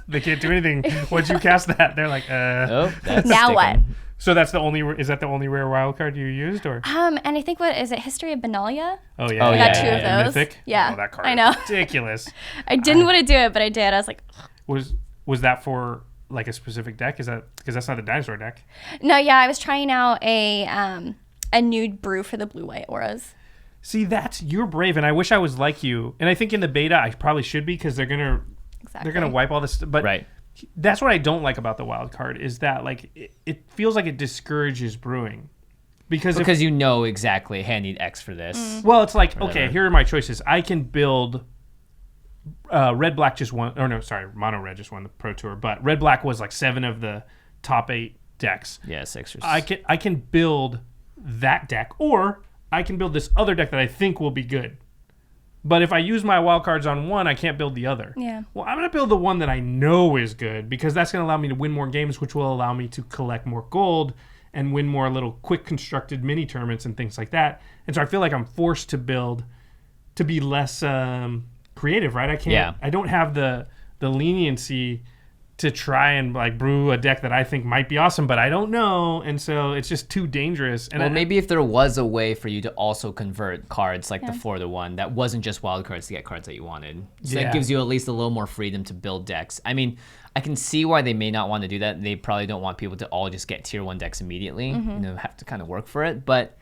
[SPEAKER 5] They can't do anything. Once you cast that, they're like,
[SPEAKER 3] Oh, that's
[SPEAKER 4] Now
[SPEAKER 3] sticking.
[SPEAKER 4] what?
[SPEAKER 5] So is that the only rare wild card you used, or?
[SPEAKER 4] And I think, what is it, History of Benalia?
[SPEAKER 5] Oh yeah.
[SPEAKER 3] Oh,
[SPEAKER 4] I
[SPEAKER 3] yeah,
[SPEAKER 4] got 2 of those.
[SPEAKER 5] Mythic?
[SPEAKER 4] Yeah,
[SPEAKER 5] Oh, that card
[SPEAKER 4] I know.
[SPEAKER 5] is ridiculous.
[SPEAKER 4] I didn't want to do it, but I did. I was like,
[SPEAKER 5] Was that for like a specific deck? Is that because that's not the dinosaur deck?
[SPEAKER 4] no, yeah, I was trying out a new brew for the blue-white auras.
[SPEAKER 5] See, you're brave, and I wish I was like you. And I think in the beta I probably should be, because they're gonna wipe all this. But
[SPEAKER 3] Right.
[SPEAKER 5] that's what I don't like about the wild card, is that like it feels like it discourages brewing, because
[SPEAKER 3] You know exactly, hey, I need X for this.
[SPEAKER 5] well, it's like, okay, here are my choices. I can build red black just won, or no, sorry, mono red just won the Pro Tour, but red black was like 7 of the top 8 decks.
[SPEAKER 3] Yeah, 6 or
[SPEAKER 5] I can build that deck, or I can build this other deck that I think will be good. But if I use my wild cards on one, I can't build the other.
[SPEAKER 4] Yeah.
[SPEAKER 5] Well, I'm going to build the one that I know is good, because that's going to allow me to win more games, which will allow me to collect more gold and win more little quick constructed mini tournaments and things like that. And so I feel like I'm forced to build to be less creative, right? I don't have the leniency to try and like brew a deck that I think might be awesome, but I don't know, and so it's just too dangerous. And
[SPEAKER 3] maybe if there was a way for you to also convert cards like the 4-1 that wasn't just wild cards to get cards that you wanted, so that gives you at least a little more freedom to build decks. I mean, I can see why they may not want to do that. They probably don't want people to all just get tier 1 decks immediately. Have to kind of work for it. But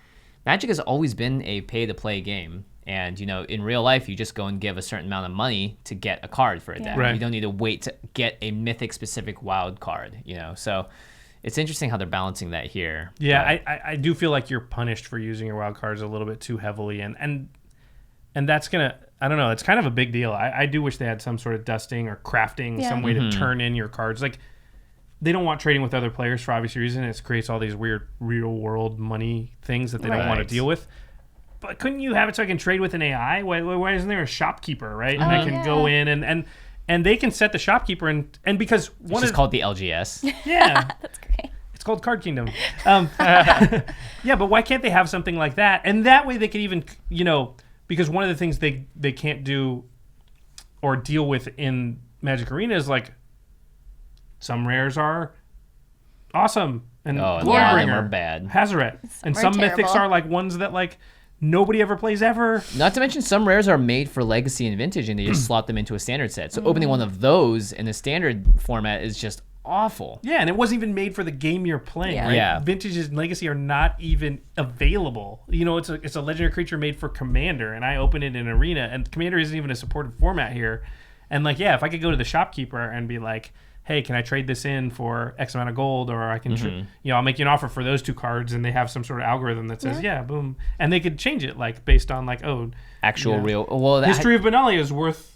[SPEAKER 3] Magic has always been a pay-to-play game. And, in real life, you just go and give a certain amount of money to get a card for a deck.
[SPEAKER 5] Right.
[SPEAKER 3] You don't need to wait to get a mythic-specific wild card, So it's interesting how they're balancing that here.
[SPEAKER 5] Yeah, I do feel like you're punished for using your wild cards a little bit too heavily. And that's going to, I don't know, it's kind of a big deal. I do wish they had some sort of dusting or crafting, some way to turn in your cards. Like, they don't want trading with other players for obvious reasons. It creates all these weird real-world money things that they don't want to deal with. But couldn't you have it so I can trade with an AI? Why isn't there a shopkeeper, right? And I can go in and they can set the shopkeeper and because one
[SPEAKER 3] is called the LGS.
[SPEAKER 5] Yeah,
[SPEAKER 4] That's great.
[SPEAKER 5] it's called Card Kingdom. Yeah, but why can't they have something like that? And that way they could even because one of the things they can't do or deal with in Magic Arena is like some rares are awesome and Glorybringer
[SPEAKER 3] are bad.
[SPEAKER 5] Hazaret, and some mythics
[SPEAKER 4] terrible.
[SPEAKER 5] are like ones that like nobody ever plays ever.
[SPEAKER 3] Not to mention some rares are made for Legacy and Vintage, and they just slot them into a standard set. So opening one of those in the standard format is just awful.
[SPEAKER 5] Yeah, and it wasn't even made for the game you're playing, right?
[SPEAKER 3] Yeah.
[SPEAKER 5] Vintage and Legacy are not even available. It's a legendary creature made for Commander, and I open it in Arena, and Commander isn't even a supported format here. And if I could go to the shopkeeper and be like, hey, can I trade this in for X amount of gold, or I can, I'll make you an offer for those 2 cards, and they have some sort of algorithm that says, boom, and they could change it based on
[SPEAKER 3] Real. Well,
[SPEAKER 5] History of Benalia is worth.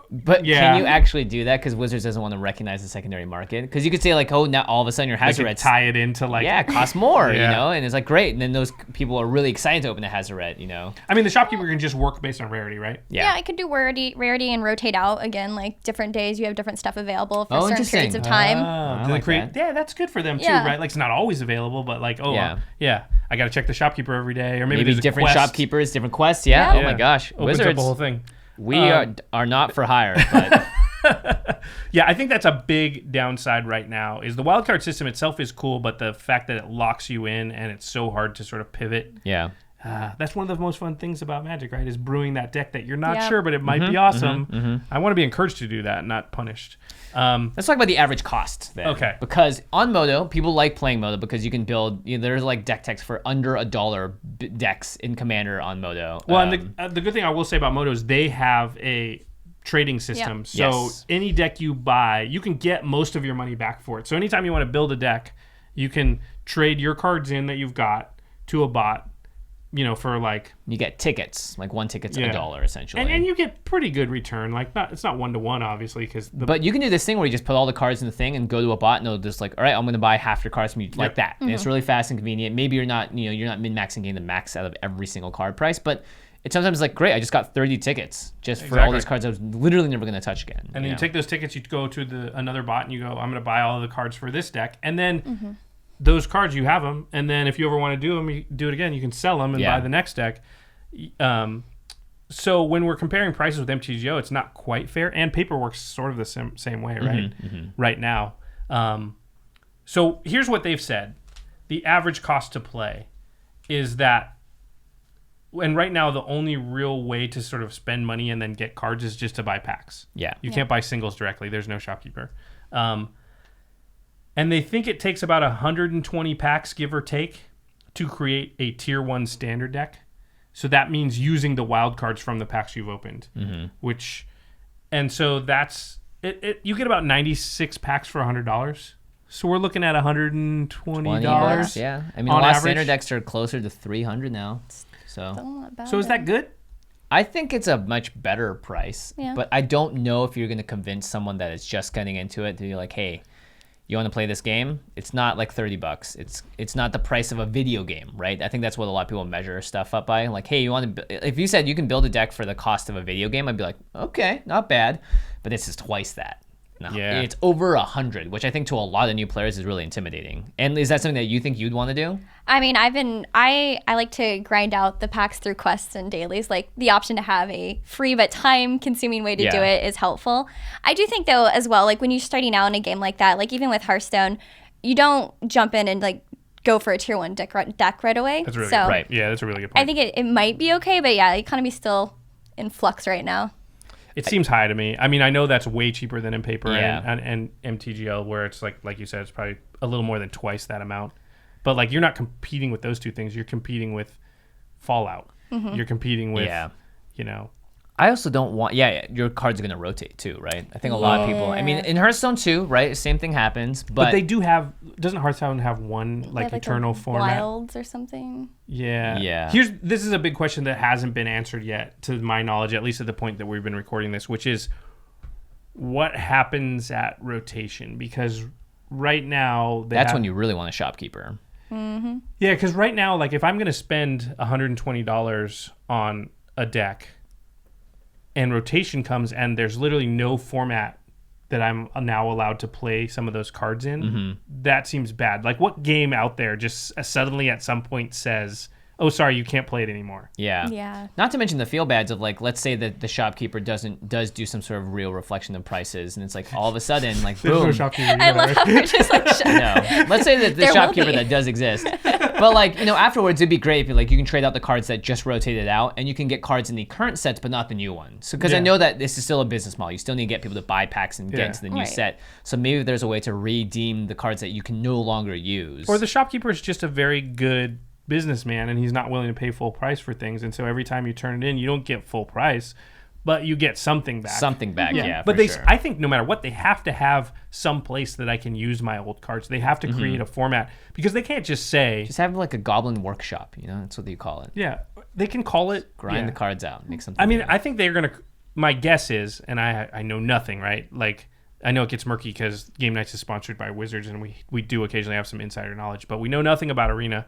[SPEAKER 3] But can you actually do that? Because Wizards doesn't want to recognize the secondary market. Because you could say now all of a sudden your Hazaret
[SPEAKER 5] tie it into
[SPEAKER 3] it costs more, and it's great. And then those people are really excited to open a Hazaret,
[SPEAKER 5] I mean, the shopkeeper can just work based on rarity, right?
[SPEAKER 4] Yeah, I could do rarity and rotate out again. Like different days, you have different stuff available for certain periods of time.
[SPEAKER 5] Yeah, that's good for them too, right? Like it's not always available, but I got to check the shopkeeper every day, or maybe
[SPEAKER 3] different
[SPEAKER 5] quest.
[SPEAKER 3] shopkeepers, different quests. Yeah. Oh my gosh,
[SPEAKER 5] Opens
[SPEAKER 3] Wizards,
[SPEAKER 5] up the whole thing.
[SPEAKER 3] We are not for hire, but
[SPEAKER 5] yeah, I think that's a big downside right now. Is the wildcard system itself is cool, but the fact that it locks you in and it's so hard to sort of pivot.
[SPEAKER 3] Yeah.
[SPEAKER 5] That's one of the most fun things about Magic, right? Is brewing that deck that you're not sure, but it might be awesome. I want to be encouraged to do that, not punished.
[SPEAKER 3] Let's talk about the average cost then.
[SPEAKER 5] Okay.
[SPEAKER 3] Because on Modo, people like playing Modo because you can build, there's deck techs for under $1 decks in Commander on Modo.
[SPEAKER 5] Well, and the good thing I will say about Modo is they have a trading system. So any deck you buy, you can get most of your money back for it. So anytime you want to build a deck, you can trade your cards in that you've got to a bot. For
[SPEAKER 3] you get tickets, one ticket's $1 essentially,
[SPEAKER 5] and you get pretty good return. It's not 1-to-1 obviously,
[SPEAKER 3] but you can do this thing where you just put all the cards in the thing and go to a bot and it'll just all right, I'm going to buy half your cards from you like that. And it's really fast and convenient. Maybe you're not min-maxing getting the max out of every single card price, but it's sometimes great, I just got 30 tickets just for all these cards I was literally never going to touch again.
[SPEAKER 5] And then you take those tickets, you go to another bot and you go, I'm going to buy all of the cards for this deck, and then. Those cards, you have them, and then if you ever want to do them, you do it again. You can sell them and buy the next deck. So when we're comparing prices with MTGO, it's not quite fair, and Paperwork's sort of the same way, right? Right now. So here's what they've said: the average cost to play is that, and right now the only real way to sort of spend money and then get cards is just to buy packs.
[SPEAKER 3] Yeah,
[SPEAKER 5] you can't buy singles directly. There's no shopkeeper. And they think it takes about 120 packs, give or take, to create a tier 1 standard deck. So that means using the wild cards from the packs you've opened. And so that's it. You get about 96 packs for $100. So we're looking at $120.
[SPEAKER 3] Yeah, I mean, a lot of standard decks are closer to $300 now. So
[SPEAKER 5] is that good?
[SPEAKER 3] I think it's a much better price.
[SPEAKER 4] Yeah.
[SPEAKER 3] But I don't know if you're going to convince someone that is just getting into it to be like, hey, you want to play this game? It's not $30. It's not the price of a video game, right? I think that's what a lot of people measure stuff up by. Hey, you want to? If you said you can build a deck for the cost of a video game, I'd be like, okay, not bad. But this is twice that. No, it's over 100, which I think to a lot of new players is really intimidating. And is that something that you think you'd want to do?
[SPEAKER 4] I mean, I like to grind out the packs through quests and dailies. Like the option to have a free but time consuming way to do it is helpful. I do think though as well, like when you're starting out in a game like that, like even with Hearthstone, you don't jump in and like go for a tier 1 deck right away.
[SPEAKER 5] That's really
[SPEAKER 4] so
[SPEAKER 5] good. Right. Yeah, that's a really good point.
[SPEAKER 4] I think it might be okay, but yeah, the economy's still in flux right now.
[SPEAKER 5] It seems high to me. I mean, I know that's way cheaper than in paper
[SPEAKER 3] Yeah.
[SPEAKER 5] and MTGO, where it's like you said, it's probably a little more than twice that amount. But like, you're not competing with those two things. You're competing with Fallout. You're competing with, you know.
[SPEAKER 3] I also don't want, your cards are going to rotate too, right? I think a lot of people, I mean, in Hearthstone too, right? Same thing happens, but
[SPEAKER 5] they do have, doesn't Hearthstone have one like
[SPEAKER 4] They have,
[SPEAKER 5] eternal
[SPEAKER 4] a
[SPEAKER 5] format?
[SPEAKER 4] Wilds or something.
[SPEAKER 5] Yeah.
[SPEAKER 3] Yeah.
[SPEAKER 5] This is a big question that hasn't been answered yet, to my knowledge, at least at the point that we've been recording this, which is what happens at rotation? Because right now
[SPEAKER 3] that's when you really want a shopkeeper.
[SPEAKER 5] Yeah, because right now, like if I'm going to spend $120 on a deck and rotation comes and there's literally no format that I'm now allowed to play some of those cards in, that seems bad. Like what game out there just suddenly at some point says, oh, sorry, you can't play it anymore?
[SPEAKER 4] Yeah.
[SPEAKER 3] Not to mention the feel bads of like, let's say that the shopkeeper does do some sort of real reflection of prices, and it's like all of a sudden, like boom.
[SPEAKER 4] I love how we're just like,
[SPEAKER 3] No, let's say that the
[SPEAKER 4] There will
[SPEAKER 3] shopkeeper
[SPEAKER 4] be.
[SPEAKER 3] that does exist, but like afterwards it'd be great if like you can trade out the cards that just rotated out, and you can get cards in the current sets but not the new ones. So because I know that this is still a business model, you still need to get people to buy packs and get into the new
[SPEAKER 4] Right.
[SPEAKER 3] set. So maybe there's a way to redeem the cards that you can no longer use.
[SPEAKER 5] Or the shopkeeper is just a very good businessman and he's not willing to pay full price for things, and so every time you turn it in, you don't get full price, but you get something back.
[SPEAKER 3] But
[SPEAKER 5] I think no matter what, they have to have some place that I can use my old cards. They have to create a format, because they can't just say,
[SPEAKER 3] just have like a goblin workshop, that's what you call it.
[SPEAKER 5] yeah, they can call it
[SPEAKER 3] Grind the
[SPEAKER 5] yeah.
[SPEAKER 3] cards out, make something.
[SPEAKER 5] I mean,
[SPEAKER 3] new.
[SPEAKER 5] I think they're gonna. My guess is, and I know nothing, right? Like I know it gets murky because Game Nights is sponsored by Wizards, and we do occasionally have some insider knowledge, but we know nothing about Arena.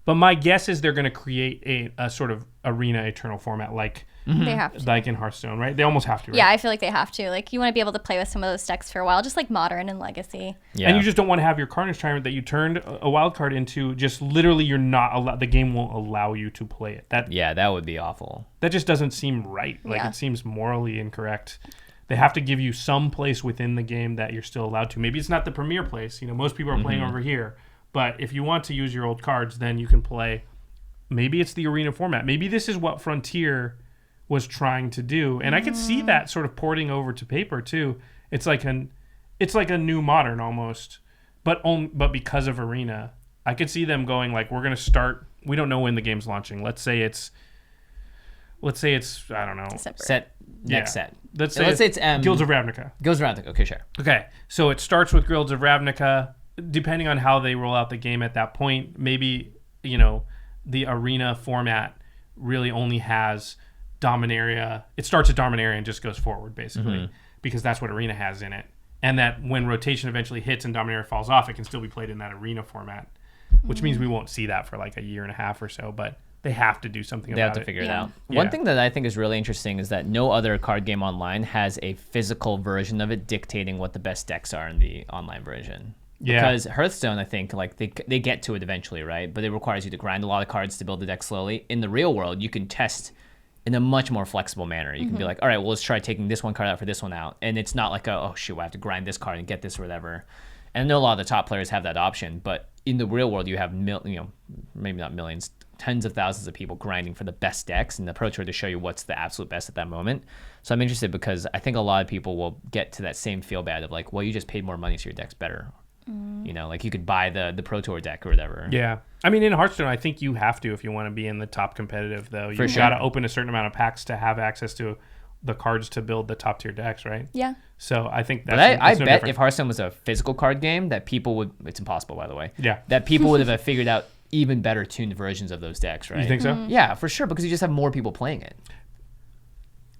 [SPEAKER 5] But my guess is they're going to create a sort of Arena Eternal format like
[SPEAKER 4] they have to.
[SPEAKER 5] in Hearthstone, right? They almost have to, right?
[SPEAKER 4] Yeah, I feel like they have to. Like, you want to be able to play with some of those decks for a while, just like Modern and Legacy.
[SPEAKER 3] Yeah.
[SPEAKER 5] And you just don't want to have your Carnage Tyrant that you turned a wild card into, just literally you're not allowed, the game won't allow you to play it.
[SPEAKER 3] that would be awful.
[SPEAKER 5] That just doesn't seem right. Like,
[SPEAKER 4] Yeah.
[SPEAKER 5] it seems morally incorrect. They have to give you some place within the game that you're still allowed to. Maybe it's not the premier place. Most people are playing over here. But if you want to use your old cards, then you can play. Maybe it's the Arena format. Maybe this is what Frontier was trying to do, and I could see that sort of porting over to paper too. It's like a new Modern almost, but because of Arena, I could see them going like, we're gonna start. We don't know when the game's launching. Let's say it's I don't know.
[SPEAKER 4] December.
[SPEAKER 3] Next set.
[SPEAKER 5] Let's
[SPEAKER 3] So
[SPEAKER 5] say
[SPEAKER 3] it's
[SPEAKER 5] Guilds of Ravnica.
[SPEAKER 3] Goes around. Okay, sure.
[SPEAKER 5] Okay, so it starts with Guilds of Ravnica. Depending on how they roll out the game at that point, maybe the Arena format really only has Dominaria. It starts at Dominaria and just goes forward, basically, because that's what Arena has in it. And that when rotation eventually hits and Dominaria falls off, it can still be played in that Arena format, which means we won't see that for like a year and a half or so, but they have to do something
[SPEAKER 3] They
[SPEAKER 5] about
[SPEAKER 3] have to figure it
[SPEAKER 4] Yeah.
[SPEAKER 3] out.
[SPEAKER 5] Yeah.
[SPEAKER 3] One thing that I think is really interesting is that no other card game online has a physical version of it dictating what the best decks are in the online version.
[SPEAKER 5] Yeah.
[SPEAKER 3] Because Hearthstone, I think, like they get to it eventually, right? But it requires you to grind a lot of cards to build the deck slowly. In the real world, you can test in a much more flexible manner. You can be like, all right, well, let's try taking this one card out for this one out. And it's not like, oh, shoot, I have to grind this card and get this or whatever. And I know a lot of the top players have that option. But in the real world, you have, maybe not millions, tens of thousands of people grinding for the best decks. And the Pro Tour to show you what's the absolute best at that moment. So I'm interested because I think a lot of people will get to that same feel bad of like, well, you just paid more money so your deck's better. Like you could buy the Pro Tour deck or whatever.
[SPEAKER 5] Yeah. I mean, in Hearthstone, I think you have to if you want to be in the top competitive, though. You've
[SPEAKER 3] sure.
[SPEAKER 5] got to open a certain amount of packs to have access to the cards to build the top tier decks, right?
[SPEAKER 4] Yeah.
[SPEAKER 5] So I think that's
[SPEAKER 3] But I
[SPEAKER 5] no
[SPEAKER 3] bet
[SPEAKER 5] different.
[SPEAKER 3] if Hearthstone was a physical card game, that people would, it's impossible, by the way.
[SPEAKER 5] Yeah.
[SPEAKER 3] That people would have figured out even better tuned versions of those decks, right?
[SPEAKER 5] You think so?
[SPEAKER 3] Yeah, for sure, because you just have more people playing it.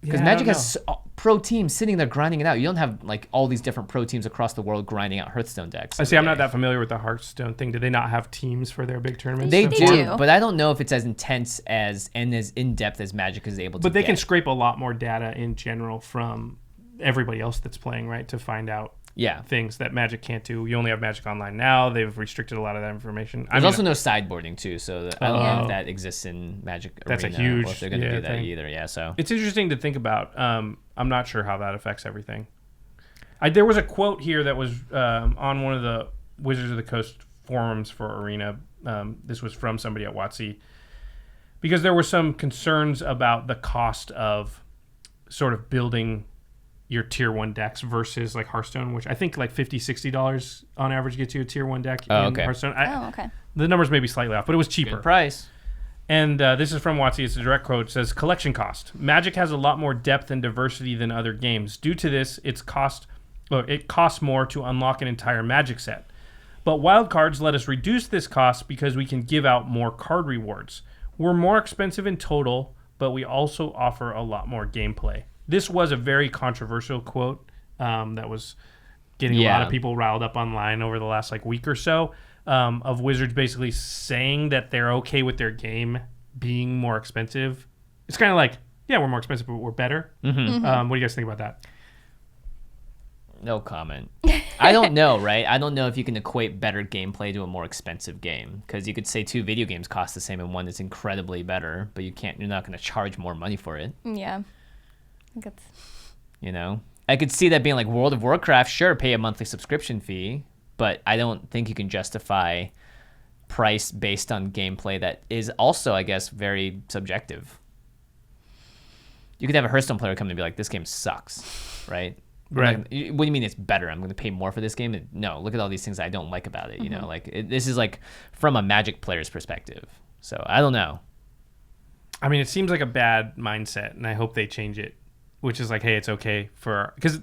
[SPEAKER 3] Because
[SPEAKER 5] Yeah, I
[SPEAKER 3] Magic
[SPEAKER 5] don't
[SPEAKER 3] has pro teams sitting there grinding it out. You don't have like all these different pro teams across the world grinding out Hearthstone decks.
[SPEAKER 5] I see.
[SPEAKER 3] every
[SPEAKER 5] I'm not
[SPEAKER 3] day.
[SPEAKER 5] that familiar with the Hearthstone thing. Do they not have teams for their big tournaments?
[SPEAKER 3] They
[SPEAKER 5] and
[SPEAKER 4] They
[SPEAKER 3] do,
[SPEAKER 5] stuff?
[SPEAKER 4] do.
[SPEAKER 3] but I don't know if it's as intense as and as in depth as Magic is able to.
[SPEAKER 5] But they can
[SPEAKER 3] get.
[SPEAKER 5] scrape a lot more data in general from everybody else that's playing, right, to find out
[SPEAKER 3] Yeah.
[SPEAKER 5] things that Magic can't do. You only have Magic Online now. They've restricted a lot of that information.
[SPEAKER 3] There's also no sideboarding too, so I don't know
[SPEAKER 5] Oh.
[SPEAKER 3] if that exists in Magic
[SPEAKER 5] That's a
[SPEAKER 3] Arena
[SPEAKER 5] huge,
[SPEAKER 3] or if they're going to do that
[SPEAKER 5] thing.
[SPEAKER 3] either. Yeah, so
[SPEAKER 5] It's interesting to think about. I'm not sure how that affects everything. There was a quote here that was on one of the Wizards of the Coast forums for Arena. This was from somebody at WotC. Because there were some concerns about the cost of sort of building your tier 1 decks versus like Hearthstone, which I think like $50, $60 on average gets you a tier 1 deck in
[SPEAKER 3] okay.
[SPEAKER 5] Hearthstone.
[SPEAKER 4] Okay.
[SPEAKER 5] The numbers may be slightly off, but it was cheaper.
[SPEAKER 3] good price.
[SPEAKER 5] And this is from WotC. It's a direct quote. It says, collection cost. Magic has a lot more depth and diversity than other games. Due to this, it costs more to unlock an entire Magic set. But wildcards let us reduce this cost because we can give out more card rewards. We're more expensive in total, but we also offer a lot more gameplay. This was a very controversial quote that was getting a lot of people riled up online over the last like week or so, of Wizards basically saying that they're okay with their game being more expensive. It's kind of like, yeah, we're more expensive, but we're better. What do you guys think about that?
[SPEAKER 3] No comment. I don't know, right? I don't know if you can equate better gameplay to a more expensive game, because you could say 2 video games cost the same and one is incredibly better, but you're not going to charge more money for it.
[SPEAKER 4] Yeah. I think it's...
[SPEAKER 3] You know, I could see that being like World of Warcraft. Sure, pay a monthly subscription fee, but I don't think you can justify price based on gameplay that is also, I guess, very subjective. You could have a Hearthstone player come and be like, "This game sucks," right?
[SPEAKER 5] Right.
[SPEAKER 3] What do you mean it's better? I'm going to pay more for this game? No, look at all these things I don't like about it. You know, like this is like from a Magic player's perspective. So I don't know.
[SPEAKER 5] I mean, it seems like a bad mindset, and I hope they change it, which is like, hey, it's okay for... Because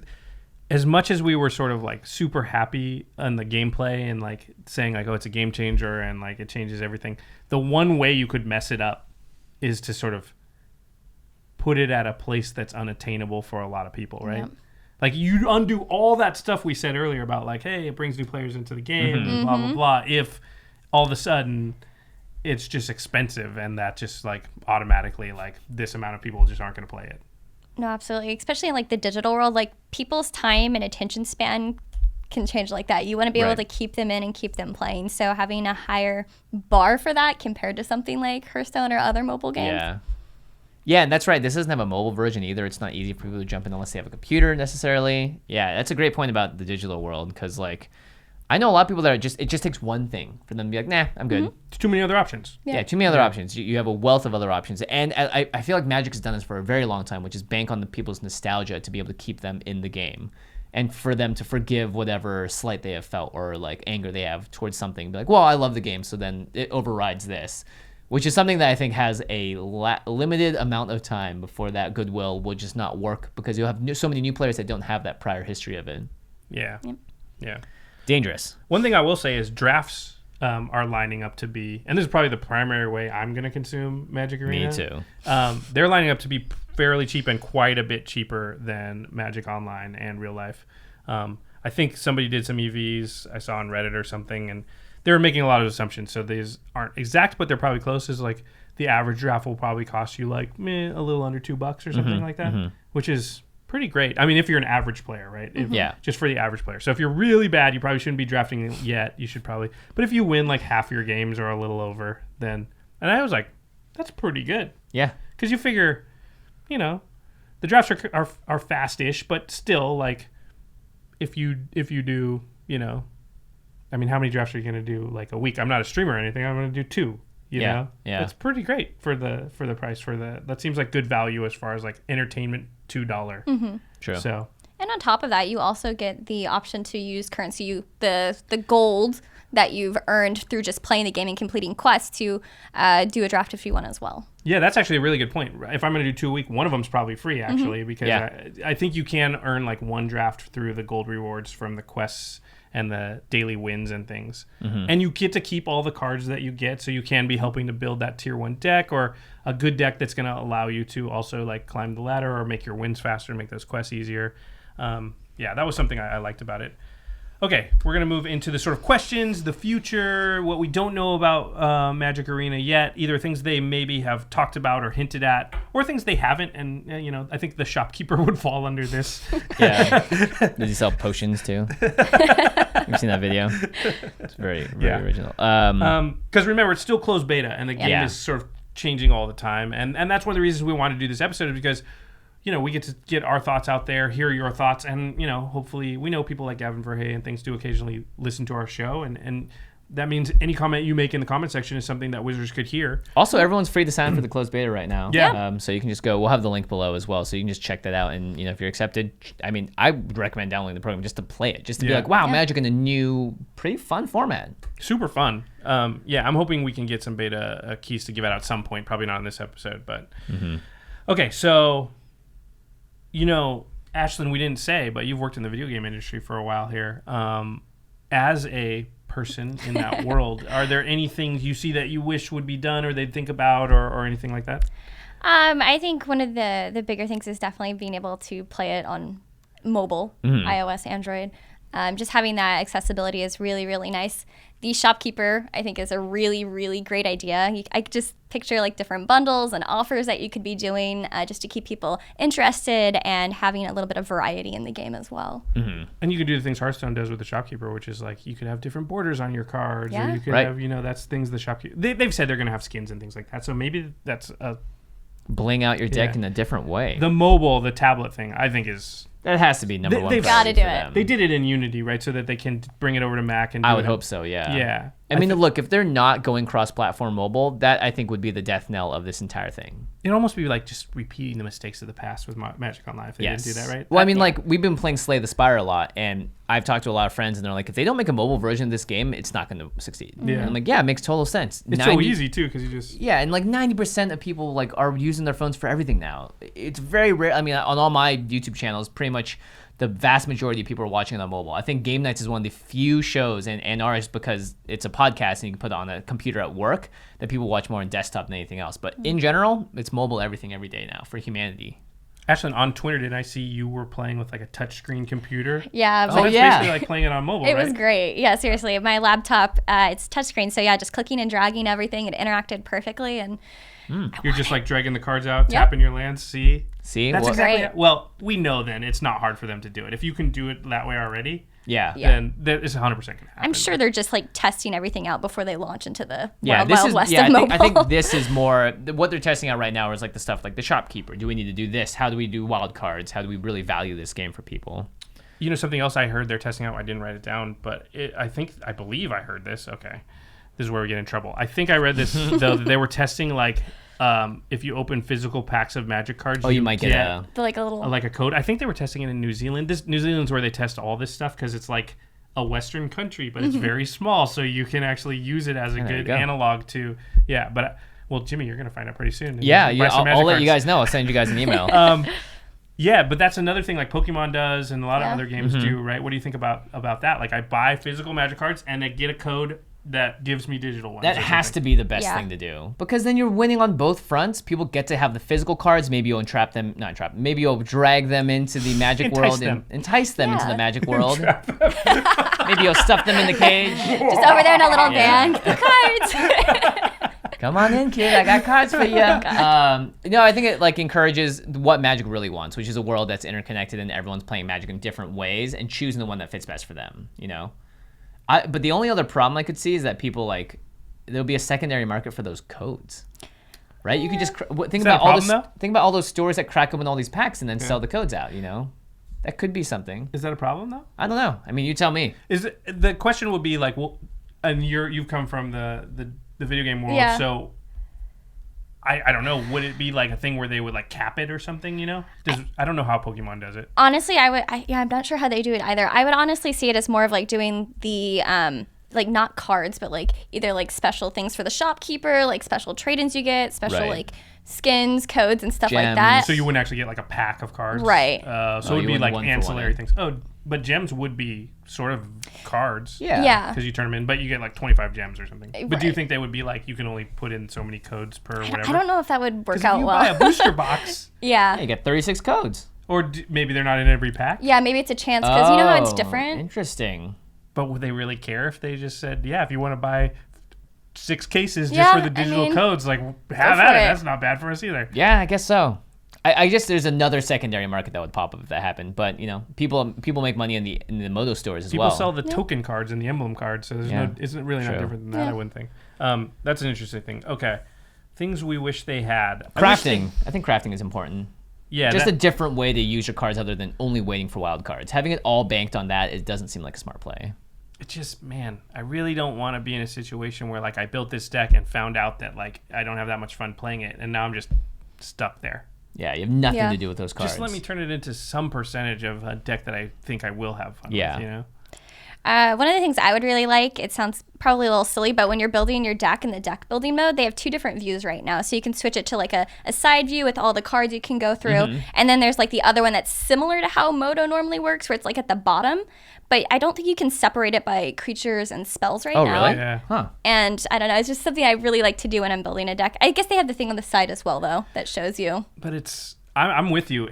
[SPEAKER 5] as much as we were sort of like super happy on the gameplay and like saying like, oh, it's a game changer and like it changes everything, the one way you could mess it up is to sort of put it at a place that's unattainable for a lot of people, right?
[SPEAKER 4] Yep.
[SPEAKER 5] Like you undo all that stuff we said earlier about like, hey, it brings new players into the game, and blah, blah, blah. If all of a sudden it's just expensive and that just like automatically like this amount of people just aren't going to play it.
[SPEAKER 4] No, absolutely. Especially in like the digital world, like people's time and attention span can change like that. You want to be able
[SPEAKER 3] Right.
[SPEAKER 4] to keep them in and keep them playing. So having a higher bar for that compared to something like Hearthstone or other mobile games.
[SPEAKER 3] Yeah. Yeah, and that's right. This doesn't have a mobile version either. It's not easy for people to jump in unless they have a computer necessarily. Yeah, that's a great point about the digital world, because like I know a lot of people that are it just takes one thing for them to be like, nah, I'm good.
[SPEAKER 5] There's too many other options.
[SPEAKER 3] Yeah, too many other options. You have a wealth of other options. And I feel like Magic has done this for a very long time, which is bank on the people's nostalgia to be able to keep them in the game. And for them to forgive whatever slight they have felt or like anger they have towards something. Be like, well, I love the game, so then it overrides this. Which is something that I think has a limited amount of time before that goodwill will just not work, because you'll have so many new players that don't have that prior history of it.
[SPEAKER 5] Yeah. Yeah.
[SPEAKER 3] Dangerous.
[SPEAKER 5] One thing I will say is drafts are lining up to be, and this is probably the primary way I'm going to consume Magic Arena.
[SPEAKER 3] Me too.
[SPEAKER 5] They're lining up to be fairly cheap and quite a bit cheaper than Magic Online and real life. I think somebody did some EVs I saw on Reddit or something, and they were making a lot of assumptions. So these aren't exact, but they're probably close. Is like the average draft will probably cost you like a little under $2 or something like that, which is pretty great. I mean, if you're an average player, right?
[SPEAKER 3] Yeah.
[SPEAKER 5] Just for the average player. So if you're really bad, you probably shouldn't be drafting yet. You should probably. But if you win like half your games or a little over, then... And I was like, that's pretty good.
[SPEAKER 3] Yeah.
[SPEAKER 5] Because you figure, you know, the drafts are fast-ish, but still, like, if you do, you know... I mean, how many drafts are you going to do like a week? I'm not a streamer or anything. I'm going to do 2. You know?
[SPEAKER 3] Yeah.
[SPEAKER 5] That's pretty great for the price that seems like good value as far as like entertainment $2.
[SPEAKER 3] True.
[SPEAKER 5] So
[SPEAKER 4] And on top of that, you also get the option to use currency, the gold that you've earned through just playing the game and completing quests to do a draft if you want as well.
[SPEAKER 5] yeah, that's actually a really good point. If I'm going to do 2 a week, one of them's probably free actually, because
[SPEAKER 3] Yeah.
[SPEAKER 5] I think you can earn like one draft through the gold rewards from the quests and the daily wins and things. And you get to keep all the cards that you get, so you can be helping to build that tier 1 deck, or a good deck that's going to allow you to also like climb the ladder or make your wins faster, make those quests easier. Yeah, that was something I liked about it. Okay, we're going to move into the sort of questions, the future, what we don't know about Magic Arena yet, either things they maybe have talked about or hinted at, or things they haven't. And, I think the shopkeeper would fall under this.
[SPEAKER 3] Yeah. Does he sell potions too? You've seen that video? It's very original.
[SPEAKER 5] Because remember, it's still closed beta, and the game is sort of changing all the time. And that's one of the reasons we want to do this episode, is because we get to get our thoughts out there, hear your thoughts, and, hopefully we know people like Gavin Verhey and things do occasionally listen to our show, and that means any comment you make in the comment section is something that Wizards could hear.
[SPEAKER 3] Also, everyone's free to sign up for the closed beta right now.
[SPEAKER 5] Yeah.
[SPEAKER 3] So you can just go, we'll have the link below as well, so you can just check that out, and, if you're accepted, I would recommend downloading the program just to play it, just to be like, wow, Magic in a new, pretty fun format. Super
[SPEAKER 5] fun. I'm hoping we can get some beta keys to give out at some point, probably not in this episode, but... Okay, so... Ashlen, we didn't say, but you've worked in the video game industry for a while here. As a person in that world, are there any things you see that you wish would be done or they'd think about or anything like that?
[SPEAKER 4] I think one of the bigger things is definitely being able to play it on mobile, iOS, Android. Just having that accessibility is really, really nice. The shopkeeper, I think, is a really, really great idea. I could just picture like different bundles and offers that you could be doing just to keep people interested and having a little bit of variety in the game as well.
[SPEAKER 5] And you could do the things Hearthstone does with the shopkeeper, which is like you could have different borders on your cards, or you could have, that's things the shopkeeper... They've said they're going to have skins and things like that, so maybe that's a...
[SPEAKER 3] Bling out your deck in a different way.
[SPEAKER 5] The tablet thing, I think is...
[SPEAKER 3] That has to be number one.
[SPEAKER 4] They've got to do it.
[SPEAKER 5] They did it in Unity, right? So that they can bring it over to Mac. And
[SPEAKER 3] I would hope so, yeah.
[SPEAKER 5] Yeah.
[SPEAKER 3] I mean, look, if they're not going cross-platform mobile, that I think would be the death knell of this entire thing.
[SPEAKER 5] It'd almost be like just repeating the mistakes of the past with Magic Online if they didn't do that, right?
[SPEAKER 3] Well, I mean, like, we've been playing Slay the Spire a lot, and I've talked to a lot of friends, and they're like, if they don't make a mobile version of this game, it's not going to succeed. Yeah. And I'm like, yeah, it makes total sense.
[SPEAKER 5] It's so easy, too, because you just...
[SPEAKER 3] Yeah, and like 90% of people like are using their phones for everything now. It's very rare. I mean, on all my YouTube channels, pretty much the vast majority of people are watching it on mobile. I think Game Nights is one of the few shows, and ours, because it's a podcast and you can put it on a computer at work, that people watch more on desktop than anything else. But in general, it's mobile everything every day now for humanity.
[SPEAKER 5] Ashlen, on Twitter, did I see you were playing with like a touchscreen computer?
[SPEAKER 4] Yeah.
[SPEAKER 5] So that's basically like playing it on mobile,
[SPEAKER 4] It was great. Yeah, seriously. My laptop, it's touchscreen. So yeah, just clicking and dragging everything. It interacted perfectly. And
[SPEAKER 5] you're just like dragging the cards out, tapping your lands. See?
[SPEAKER 3] That's
[SPEAKER 5] exactly. Well, we know then it's not hard for them to do it. If you can do it that way already, then it's 100% going to happen.
[SPEAKER 4] I'm sure they're just like testing everything out before they launch into the wild west of
[SPEAKER 3] I
[SPEAKER 4] mobile.
[SPEAKER 3] think this is more what they're testing out right now is like the stuff like the shopkeeper. Do we need to do this? How do we do wild cards? How do we really value this game for people?
[SPEAKER 5] Something else I heard they're testing out. I didn't write it down, but I believe I heard this. Okay, this is where we get in trouble. I think I read this though. That they were testing like. If you open physical packs of Magic cards,
[SPEAKER 3] you might get
[SPEAKER 5] a code. I think they were testing it in New Zealand. New Zealand's where they test all this stuff because it's like a Western country, but it's very small, so you can actually use it as a good analog to. Yeah, but Jimmy, you're gonna find out pretty soon.
[SPEAKER 3] I'll let you guys know. I'll send you guys an email.
[SPEAKER 5] Yeah, but that's another thing like Pokemon does and a lot of other games do, right? What do you think about that? Like I buy physical Magic cards and I get a code that gives me digital ones.
[SPEAKER 3] That has to be the best thing to do because then you're winning on both fronts. People get to have the physical cards. Maybe you'll maybe you'll drag them into the Magic world and entice them into the Magic world. Maybe you'll stuff them in the cage.
[SPEAKER 4] Just over there in a little van. The cards.
[SPEAKER 3] Come on in, kid. I got cards for you. I think it like encourages what Magic really wants, which is a world that's interconnected and everyone's playing Magic in different ways and choosing the one that fits best for them. But the only other problem I could see is that people there'll be a secondary market for those codes, right? You could just think about all those stores that crack open all these packs and then sell the codes out. That could be something.
[SPEAKER 5] Is that a problem though?
[SPEAKER 3] I don't know. I mean, you tell me.
[SPEAKER 5] The question would be like, well, and you've come from the video game world, so. I don't know. Would it be like a thing where they would like cap it or something? I don't know how Pokemon does it.
[SPEAKER 4] Honestly, I'm not sure how they do it either. I would honestly see it as more of like doing the like not cards, but like either like special things for the shopkeeper, like special trade-ins you get, special like skins, codes, and stuff like that.
[SPEAKER 5] So you wouldn't actually get like a pack of cards,
[SPEAKER 4] right?
[SPEAKER 5] So it would be like ancillary things. Oh, but gems would be sort of cards, because you turn them in, but you get like 25 gems or something. But do you think they would be like you can only put in so many codes per whatever?
[SPEAKER 4] I don't know if that would work out well.
[SPEAKER 5] If you buy a booster box,
[SPEAKER 3] you get 36 codes.
[SPEAKER 5] Or maybe they're not in every pack.
[SPEAKER 4] Yeah, maybe it's a chance because you know how it's different.
[SPEAKER 3] Interesting.
[SPEAKER 5] But would they really care if they just said, yeah, if you want to buy 6 cases just for the digital codes, like have at it. That's not bad for us either.
[SPEAKER 3] Yeah, I guess so. I guess there's another secondary market that would pop up if that happened. But people make money in the Moto stores as well.
[SPEAKER 5] People sell the token cards and the emblem cards, so isn't really not different than that. I wouldn't think. That's an interesting thing. Okay, things we wish they had.
[SPEAKER 3] Crafting. I think crafting is important.
[SPEAKER 5] Yeah,
[SPEAKER 3] just a different way to use your cards other than only waiting for wild cards. Having it all banked on that, it doesn't seem like a smart play.
[SPEAKER 5] It just, man, I really don't want to be in a situation where like I built this deck and found out that like I don't have that much fun playing it, and now I'm just stuck there.
[SPEAKER 3] Yeah, you have nothing to do with those cards.
[SPEAKER 5] Just let me turn it into some percentage of a deck that I think I will have fun with, you know?
[SPEAKER 4] One of the things I would really like, it sounds probably a little silly, but when you're building your deck in the deck building mode, they have 2 different views right now. So you can switch it to like a side view with all the cards you can go through. And then there's like the other one that's similar to how Moto normally works, where it's like at the bottom. But I don't think you can separate it by creatures and spells right now.
[SPEAKER 3] Oh, really?
[SPEAKER 5] Yeah.
[SPEAKER 3] Huh.
[SPEAKER 4] And I don't know, it's just something I really like to do when I'm building a deck. I guess they have the thing on the side as well, though, that shows you.
[SPEAKER 5] But I'm with you.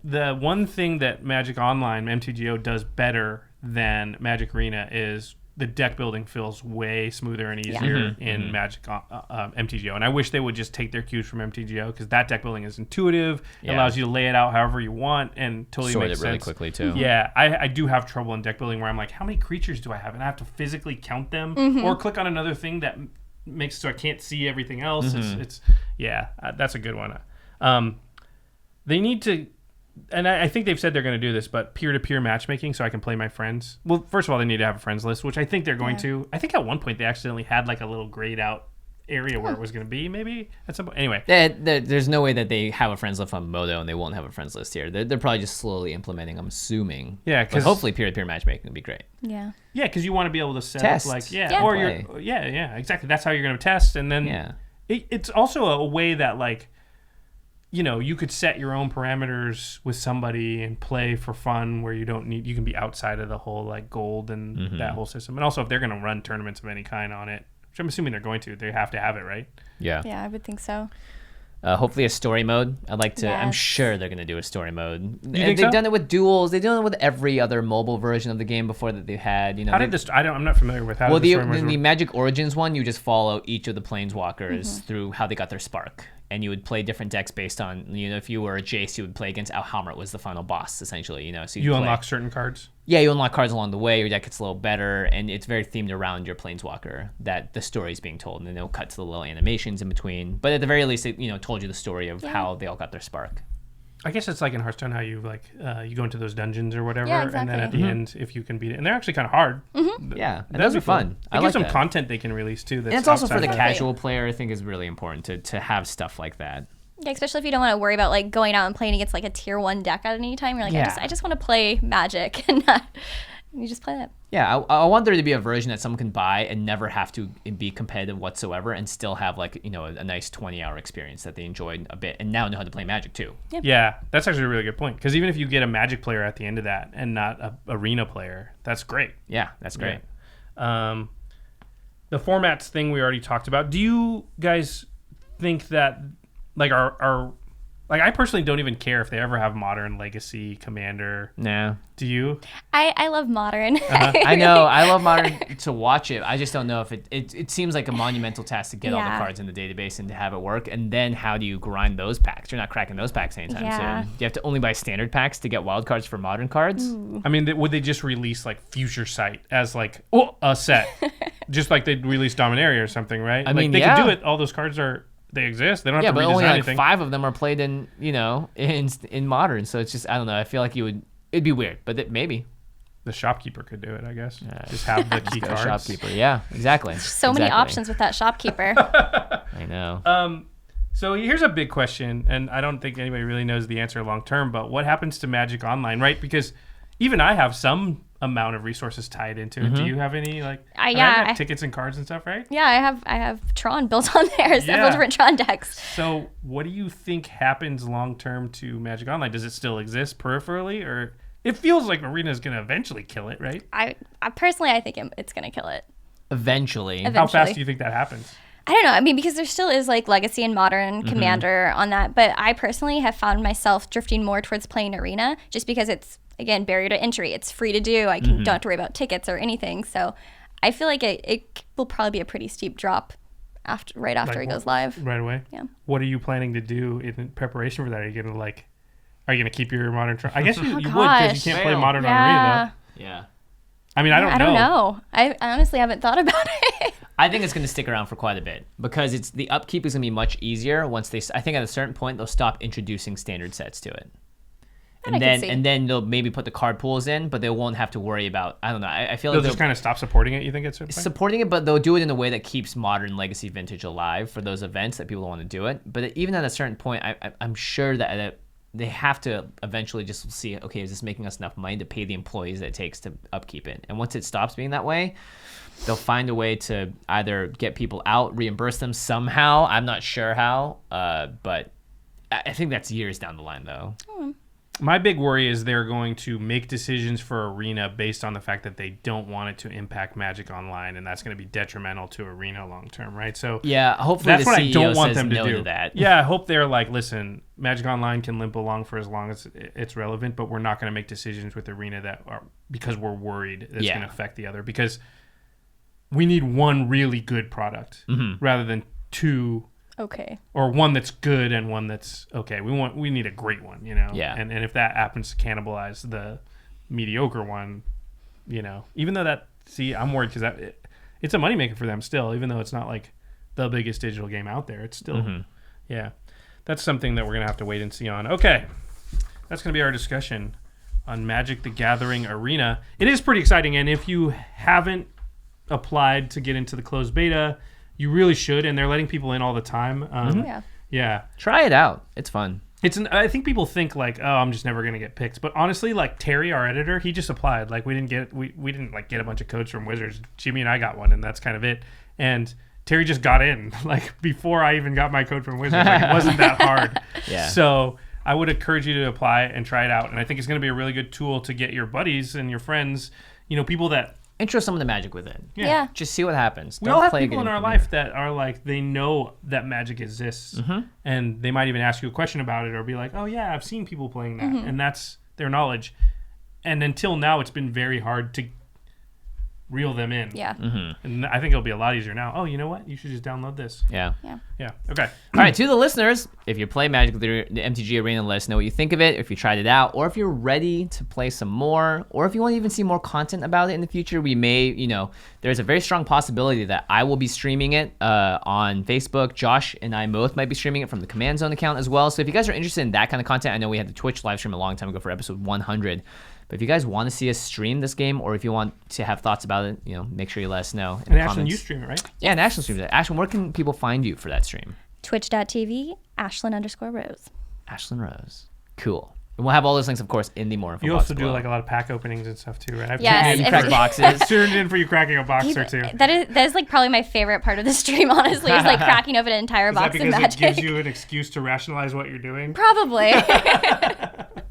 [SPEAKER 5] The one thing that Magic Online, MTGO, does better than Magic Arena is the deck building feels way smoother and easier in Magic MTGO. And I wish they would just take their cues from MTGO, because that deck building is intuitive. It allows you to lay it out however you want and totally
[SPEAKER 3] Sort
[SPEAKER 5] makes
[SPEAKER 3] it really
[SPEAKER 5] sense.
[SPEAKER 3] quickly too.
[SPEAKER 5] Yeah, I do have trouble in deck building where I'm like, how many creatures do I have? And I have to physically count them or click on another thing that makes so I can't see everything else. That's a good one. They need to, and I think they've said they're going to do this, but peer-to-peer matchmaking so I can play my friends. Well, first of all, they need to have a friends list, which I think they're going to. I think at one point they accidentally had like a little grayed out area where it was going to be, maybe at some point. Anyway,
[SPEAKER 3] there's no way that they have a friends list on Moto and they won't have a friends list here. They're probably just slowly implementing, I'm assuming.
[SPEAKER 5] Yeah,
[SPEAKER 3] because hopefully peer-to-peer matchmaking would be great.
[SPEAKER 4] Yeah.
[SPEAKER 5] Yeah, because you want to be able to set
[SPEAKER 3] test.
[SPEAKER 5] up like
[SPEAKER 3] Play.
[SPEAKER 5] Exactly. That's how you're going to test, and then it's also a way that like, you know, you could set your own parameters with somebody and play for fun where you can be outside of the whole like gold and that whole system. And also if they're going to run tournaments of any kind on it, which I'm assuming they're going to, they have to have it, right?
[SPEAKER 3] Yeah.
[SPEAKER 4] Yeah, I would think so.
[SPEAKER 3] Hopefully a story mode. I'm
[SPEAKER 4] Yes.
[SPEAKER 3] sure they're going to do a story mode.
[SPEAKER 5] They've
[SPEAKER 3] done it with duels. They've done it with every other mobile version of the game before that they've had. You know,
[SPEAKER 5] How did this? I'm not familiar with how.
[SPEAKER 3] Well,
[SPEAKER 5] the
[SPEAKER 3] the Magic Origins one, you just follow each of the planeswalkers through how they got their spark, and you would play different decks based on, you know, if you were a Jace, you would play against Alhamra was the final boss essentially. You know, so
[SPEAKER 5] you unlock certain cards.
[SPEAKER 3] Yeah, you unlock cards along the way. Your deck gets a little better, and it's very themed around your planeswalker that the story is being told, and then they'll cut to the little animations in between. But at the very least, it told you the story of how they all got their spark.
[SPEAKER 5] I guess it's like in Hearthstone how you like you go into those dungeons or whatever,
[SPEAKER 4] Yeah, exactly.
[SPEAKER 5] and then at the end, if you can beat it, and they're actually kind of hard.
[SPEAKER 3] Yeah,
[SPEAKER 5] That'd
[SPEAKER 3] those
[SPEAKER 5] be
[SPEAKER 3] are fun.
[SPEAKER 5] It gives some content they can release too. That's
[SPEAKER 3] And it's also for
[SPEAKER 5] outside
[SPEAKER 3] the
[SPEAKER 5] of-
[SPEAKER 3] casual player. I think is really important to have stuff like that.
[SPEAKER 4] Yeah, especially if you don't want to worry about like going out and playing against like a tier 1 deck at any time. You're like,
[SPEAKER 3] Yeah.
[SPEAKER 4] I just want to play Magic, and not, you just play that.
[SPEAKER 3] Yeah, I want there to be a version that someone can buy and never have to be competitive whatsoever, and still have like a nice 20-hour experience that they enjoyed a bit, and now know how to play Magic too.
[SPEAKER 5] Yeah, that's actually a really good point. Because even if you get a Magic player at the end of that and not a Arena player, that's great.
[SPEAKER 3] Yeah, that's great.
[SPEAKER 5] The formats thing we already talked about. Do you guys think that like our like I personally don't even care if they ever have Modern, Legacy, Commander.
[SPEAKER 3] No.
[SPEAKER 5] Do you?
[SPEAKER 4] I love Modern.
[SPEAKER 3] I know. I love Modern to watch it. I just don't know if it seems like a monumental task to get all the
[SPEAKER 4] Yeah.
[SPEAKER 3] cards in the database and to have it work. And then how do you grind those packs?'re not cracking those packs anytime
[SPEAKER 4] Yeah.
[SPEAKER 3] soon. You have to only buy standard packs to get wild cards for Modern cards.
[SPEAKER 5] I mean, would they just release like Future Sight as like a set, just like they'd release Dominaria or something, right?
[SPEAKER 3] I mean,
[SPEAKER 5] they
[SPEAKER 3] yeah.
[SPEAKER 5] can do it. All those cards they exist. They don't
[SPEAKER 3] Yeah,
[SPEAKER 5] have to
[SPEAKER 3] but
[SPEAKER 5] redesign
[SPEAKER 3] only like
[SPEAKER 5] anything.
[SPEAKER 3] 5 of them are played in Modern. So it's just, I don't know. I feel like it'd be weird, but maybe.
[SPEAKER 5] The shopkeeper could do it, I guess. Just have the key
[SPEAKER 3] Go
[SPEAKER 5] cards.
[SPEAKER 3] shopkeeper. Yeah, exactly.
[SPEAKER 4] So many
[SPEAKER 3] Exactly.
[SPEAKER 4] options with that shopkeeper.
[SPEAKER 3] I know.
[SPEAKER 5] So here's a big question, and I don't think anybody really knows the answer long term, but what happens to Magic Online, right? Because even I have some amount of resources tied into it. Do you have any like I have tickets and cards and stuff, right?
[SPEAKER 4] Yeah, I have Tron built on there. Several different Tron decks.
[SPEAKER 5] So what do you think happens long term to Magic Online? Does it still exist peripherally, or it feels like Arena is going to eventually kill it, right?
[SPEAKER 4] I personally, I think it's going to kill it.
[SPEAKER 3] Eventually.
[SPEAKER 5] How fast do you think that happens?
[SPEAKER 4] I don't know. I mean, because there still is like Legacy and Modern Commander on that, but I personally have found myself drifting more towards playing Arena just because it's again, barrier to entry. It's free to do. I don't have to worry about tickets or anything. So I feel like it will probably be a pretty steep drop right after it goes live.
[SPEAKER 5] Right away?
[SPEAKER 4] Yeah.
[SPEAKER 5] What are you planning to do in preparation for that? Are you going to keep your modern... I guess you would, because
[SPEAKER 4] gosh.
[SPEAKER 5] you can't play modern on Arena, though.
[SPEAKER 3] Yeah.
[SPEAKER 5] I mean, I don't know.
[SPEAKER 4] I honestly haven't thought about it.
[SPEAKER 3] I think it's going to stick around for quite a bit because the upkeep is going to be much easier once I think at a certain point they'll stop introducing standard sets to it. And then they'll maybe put the card pools in, but they won't have to worry about, I don't know. I feel like
[SPEAKER 5] they'll just kind of stop supporting it, you think, at a certain point?
[SPEAKER 3] Supporting it, but they'll do it in a way that keeps modern Legacy Vintage alive for those events that people want to do it. But even at a certain point, I'm sure that they have to eventually just see, okay, is this making us enough money to pay the employees that it takes to upkeep it? And once it stops being that way, they'll find a way to either get people out, reimburse them somehow. I'm not sure how, but I think that's years down the line, though.
[SPEAKER 5] My big worry is they're going to make decisions for Arena based on the fact that they don't want it to impact Magic Online, and that's going to be detrimental to Arena long term, right? So
[SPEAKER 3] yeah, hopefully
[SPEAKER 5] that's
[SPEAKER 3] the
[SPEAKER 5] what
[SPEAKER 3] CEO
[SPEAKER 5] I don't want
[SPEAKER 3] says
[SPEAKER 5] them to
[SPEAKER 3] no
[SPEAKER 5] do.
[SPEAKER 3] To that.
[SPEAKER 5] Yeah, I hope they're like, listen, Magic Online can limp along for as long as it's relevant, but we're not going to make decisions with Arena that are because we're worried that's going to affect the other. Because we need one really good product rather than two.
[SPEAKER 4] Okay.
[SPEAKER 5] Or one that's good and one that's okay. We need a great one, you know.
[SPEAKER 3] Yeah.
[SPEAKER 5] And if that happens to cannibalize the mediocre one, you know, even though I'm worried because it's a moneymaker for them still, even though it's not like the biggest digital game out there. It's still, yeah. That's something that we're gonna have to wait and see on. Okay, that's gonna be our discussion on Magic: The Gathering Arena. It is pretty exciting, and if you haven't applied to get into the closed beta, you really should, and they're letting people in all the time. Yeah.
[SPEAKER 3] Try it out. It's fun.
[SPEAKER 5] I think people think like, oh, I'm just never gonna get picked. But honestly, like Terry, our editor, he just applied. Like we didn't like get a bunch of codes from Wizards. Jimmy and I got one, and that's kind of it. And Terry just got in like before I even got my code from Wizards. Like, it wasn't that hard.
[SPEAKER 3] Yeah.
[SPEAKER 5] So I would encourage you to apply and try it out. And I think it's gonna be a really good tool to get your buddies and your friends, you know, people that
[SPEAKER 3] Intro some of the magic with it.
[SPEAKER 4] Yeah.
[SPEAKER 3] Just see what happens.
[SPEAKER 5] We all have people in our life that are like, they know that Magic exists, and they might even ask you a question about it or be like, oh yeah, I've seen people playing that, and that's their knowledge. And until now, it's been very hard to reel them in.
[SPEAKER 4] Yeah.
[SPEAKER 5] And I think it'll be a lot easier now. Oh, you know what? You should just download this.
[SPEAKER 3] Yeah.
[SPEAKER 5] Yeah. Okay.
[SPEAKER 3] All right, to the listeners, if you play Magic the MTG Arena, let us know what you think of it, if you tried it out, or if you're ready to play some more, or if you want to even see more content about it in the future. We may, there's a very strong possibility that I will be streaming it on Facebook. Josh and I both might be streaming it from the Command Zone account as well. So if you guys are interested in that kind of content, I know we had the Twitch live stream a long time ago for episode 100. But if you guys want to see us stream this game, or if you want to have thoughts about it, make sure you let us know in the comments.
[SPEAKER 5] And Ashlen, you stream it, right?
[SPEAKER 3] Yeah, and Ashlen streams it. Ashlen, where can people find you for that stream?
[SPEAKER 4] Twitch.tv, Ashlen_Rose.
[SPEAKER 3] Ashlen Rose. Cool. And we'll have all those links, of course, in the more info
[SPEAKER 5] You
[SPEAKER 3] box
[SPEAKER 5] also do
[SPEAKER 3] below.
[SPEAKER 5] like a lot of pack openings and stuff too, right?
[SPEAKER 4] Yes.
[SPEAKER 3] Crack boxes.
[SPEAKER 5] Tuned in for you cracking a box or two.
[SPEAKER 4] That is like probably my favorite part of the stream, honestly, is like cracking open an entire
[SPEAKER 5] Is that
[SPEAKER 4] box of
[SPEAKER 5] because
[SPEAKER 4] Magic.
[SPEAKER 5] it gives you an excuse to rationalize what you're doing?
[SPEAKER 4] Probably.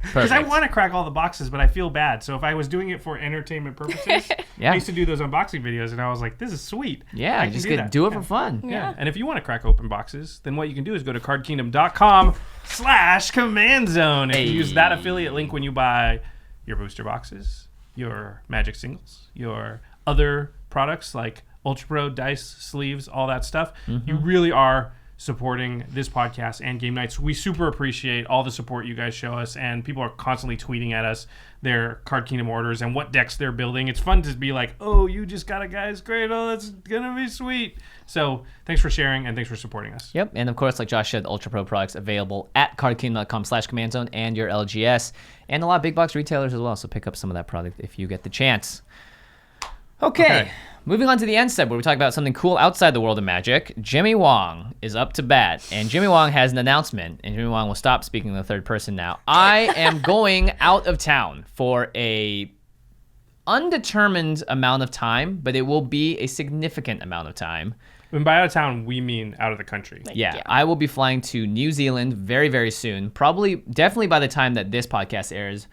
[SPEAKER 5] Because I want to crack all the boxes, but I feel bad. So if I was doing it for entertainment purposes,
[SPEAKER 3] Yeah.
[SPEAKER 5] I used to do those unboxing videos, and I was like, this is sweet.
[SPEAKER 3] Yeah,
[SPEAKER 5] I can
[SPEAKER 3] just
[SPEAKER 5] that.
[SPEAKER 3] do it for fun.
[SPEAKER 5] Yeah. And if you want to crack open boxes, then what you can do is go to cardkingdom.com/command zone. If you use that affiliate link when you buy your booster boxes, your Magic singles, your other products like Ultra Pro, dice, sleeves, all that stuff, you really are supporting this podcast and Game Nights. We super appreciate all the support you guys show us, and people are constantly tweeting at us their Card Kingdom orders and what decks they're building. It's fun to be like, oh, you just got a guy's Cradle, that's gonna be sweet. So thanks for sharing and thanks for supporting us.
[SPEAKER 3] Yep, and of course, like Josh said, Ultra Pro products available at cardkingdom.com/command-zone and your LGS, and a lot of big box retailers as well, so pick up some of that product if you get the chance. Okay. Moving on to the end step, where we talk about something cool outside the world of Magic. Jimmy Wong is up to bat, and Jimmy Wong has an announcement, and Jimmy Wong will stop speaking in the third person now. I am going out of town for a undetermined amount of time, but it will be a significant amount of time.
[SPEAKER 5] When by out of town, we mean out of the country.
[SPEAKER 3] Yeah, I will be flying to New Zealand very, very soon. Definitely by the time that this podcast airs.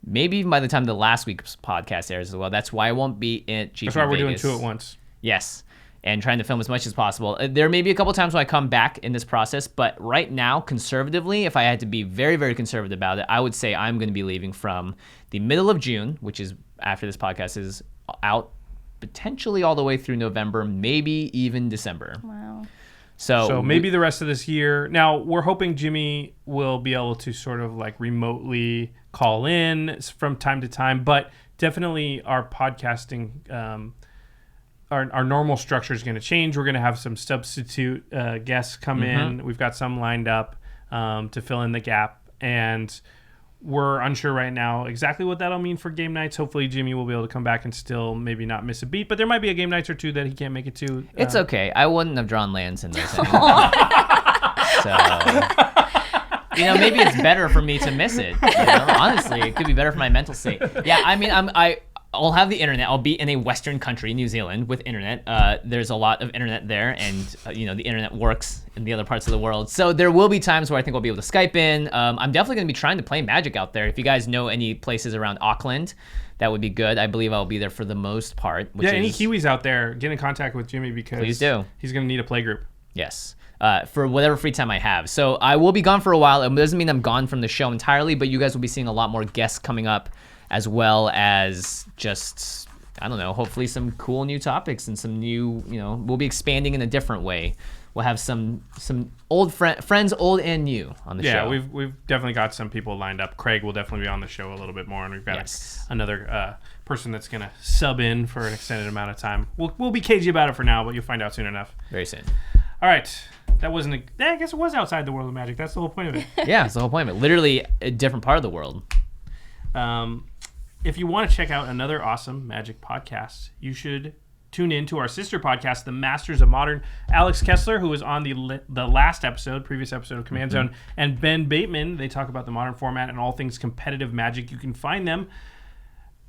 [SPEAKER 3] Maybe even by the time the last week's podcast airs as well. That's why I won't be at GP
[SPEAKER 5] That's why we're
[SPEAKER 3] Vegas.
[SPEAKER 5] doing two at once.
[SPEAKER 3] Yes. and trying to film as much as possible. There may be a couple times when I come back in this process, but right now, conservatively, if I had to be very, very conservative about it, I would say I'm going to be leaving from the middle of June, which is after this podcast is out, potentially all the way through November, maybe even December.
[SPEAKER 4] Wow.
[SPEAKER 5] So maybe the rest of this year. Now, we're hoping Jimmy will be able to sort of like remotely call in from time to time, but definitely our podcasting, our normal structure is going to change. We're going to have some substitute guests come in. We've got some lined up to fill in the gap, and we're unsure right now exactly what that'll mean for game nights. Hopefully Jimmy will be able to come back and still maybe not miss a beat, but there might be a game nights or two that he can't make it to.
[SPEAKER 3] It's okay. I wouldn't have drawn lands in those anyway. So, maybe it's better for me to miss it. Honestly, it could be better for my mental state. Yeah, I mean, I'll have the internet. I'll be in a Western country, New Zealand, with internet. There's a lot of internet there, and the internet works in the other parts of the world. So there will be times where I think I'll be able to Skype in. I'm definitely going to be trying to play Magic out there. If you guys know any places around Auckland, that would be good. I believe I'll be there for the most part.
[SPEAKER 5] Any Kiwis out there, get in contact with Jimmy because
[SPEAKER 3] please do.
[SPEAKER 5] He's going to need a play group.
[SPEAKER 3] Yes. For whatever free time I have. So I will be gone for a while. It doesn't mean I'm gone from the show entirely, but you guys will be seeing a lot more guests coming up, as well as just, I don't know, hopefully some cool new topics and some new, we'll be expanding in a different way. We'll have some old friends, old and new, on the show.
[SPEAKER 5] Yeah, we've definitely got some people lined up. Craig will definitely be on the show a little bit more, and we've got another person that's going to sub in for an extended amount of time. We'll be cagey about it for now, but you'll find out soon enough.
[SPEAKER 3] Very soon.
[SPEAKER 5] All right. That wasn't I guess it was outside the world of Magic. That's the whole point of it.
[SPEAKER 3] Yeah, that's the whole point of it. Literally a different part of the world.
[SPEAKER 5] If you want to check out another awesome Magic podcast, you should tune in to our sister podcast, The Masters of Modern. Alex Kessler, who was on the last previous episode of Command Zone, and Ben Bateman, they talk about the modern format and all things competitive Magic. You can find them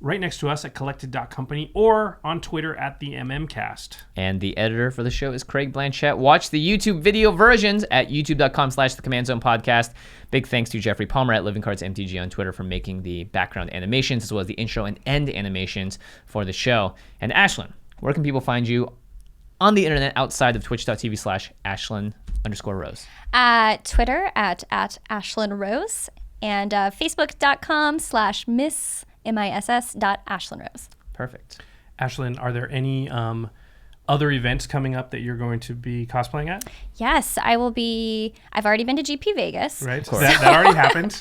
[SPEAKER 5] right next to us at collected.company or on Twitter at the MMcast.
[SPEAKER 3] And the editor for the show is Craig Blanchett. Watch the YouTube video versions at youtube.com/the Command Zone podcast. Big thanks to Geoffrey Palmer at Living Cards MTG on Twitter for making the background animations as well as the intro and end animations for the show. And Ashlen, where can people find you on the internet outside of twitch.tv/Ashlen_Rose?
[SPEAKER 4] Twitter at Ashlen Rose and facebook.com/miss.Ashlen Rose.
[SPEAKER 3] Perfect.
[SPEAKER 5] Ashlen, are there any other events coming up that you're going to be cosplaying at?
[SPEAKER 4] Yes, I will be. I've already been to GP Vegas.
[SPEAKER 5] Right, that already happened.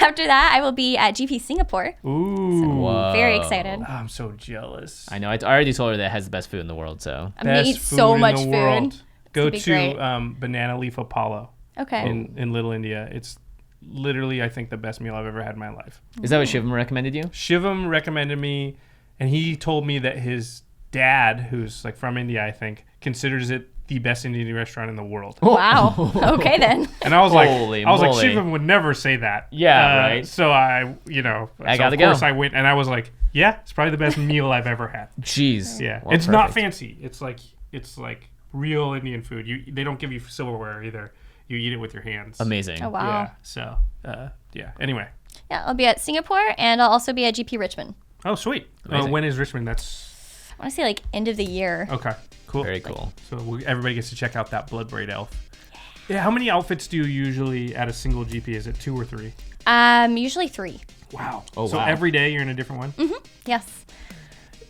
[SPEAKER 4] After that, I will be at GP Singapore.
[SPEAKER 5] Ooh.
[SPEAKER 4] So very excited.
[SPEAKER 5] Oh, I'm so jealous.
[SPEAKER 3] I know. I already told her that it has the best food in the world, so.
[SPEAKER 4] I'm going to eat so much food.
[SPEAKER 5] World. Go to Banana Leaf Apollo.
[SPEAKER 4] Okay.
[SPEAKER 5] In Little India. It's literally, I think, the best meal I've ever had in my life.
[SPEAKER 3] Is that what Shivam recommended you?
[SPEAKER 5] Shivam recommended me, and he told me that his dad, who's like from India, I think, considers it the best Indian restaurant in the world.
[SPEAKER 4] Wow. Okay then.
[SPEAKER 5] And I was like,
[SPEAKER 3] Holy
[SPEAKER 5] Shivam would never say that.
[SPEAKER 3] Yeah, right.
[SPEAKER 5] So I
[SPEAKER 3] gotta
[SPEAKER 5] of course I went, and I was like, yeah, it's probably the best meal I've ever had.
[SPEAKER 3] Jeez.
[SPEAKER 5] Yeah,
[SPEAKER 3] well,
[SPEAKER 5] it's
[SPEAKER 3] perfect.
[SPEAKER 5] not fancy. It's like real Indian food. They don't give you silverware either. You eat it with your hands.
[SPEAKER 3] Amazing.
[SPEAKER 4] Oh, wow.
[SPEAKER 5] Yeah. So, Anyway.
[SPEAKER 4] Yeah, I'll be at Singapore, and I'll also be at GP Richmond.
[SPEAKER 5] Oh, sweet. When is Richmond? That's...
[SPEAKER 4] I want to say, end of the year.
[SPEAKER 5] Okay, cool.
[SPEAKER 3] Very cool.
[SPEAKER 5] So everybody gets to check out that Bloodbraid Elf. Yeah, how many outfits do you usually at a single GP? Is it 2 or 3?
[SPEAKER 4] Usually 3.
[SPEAKER 5] Wow.
[SPEAKER 3] Oh,
[SPEAKER 5] so
[SPEAKER 3] wow.
[SPEAKER 5] every day you're in a different one?
[SPEAKER 4] Mm-hmm. Yes.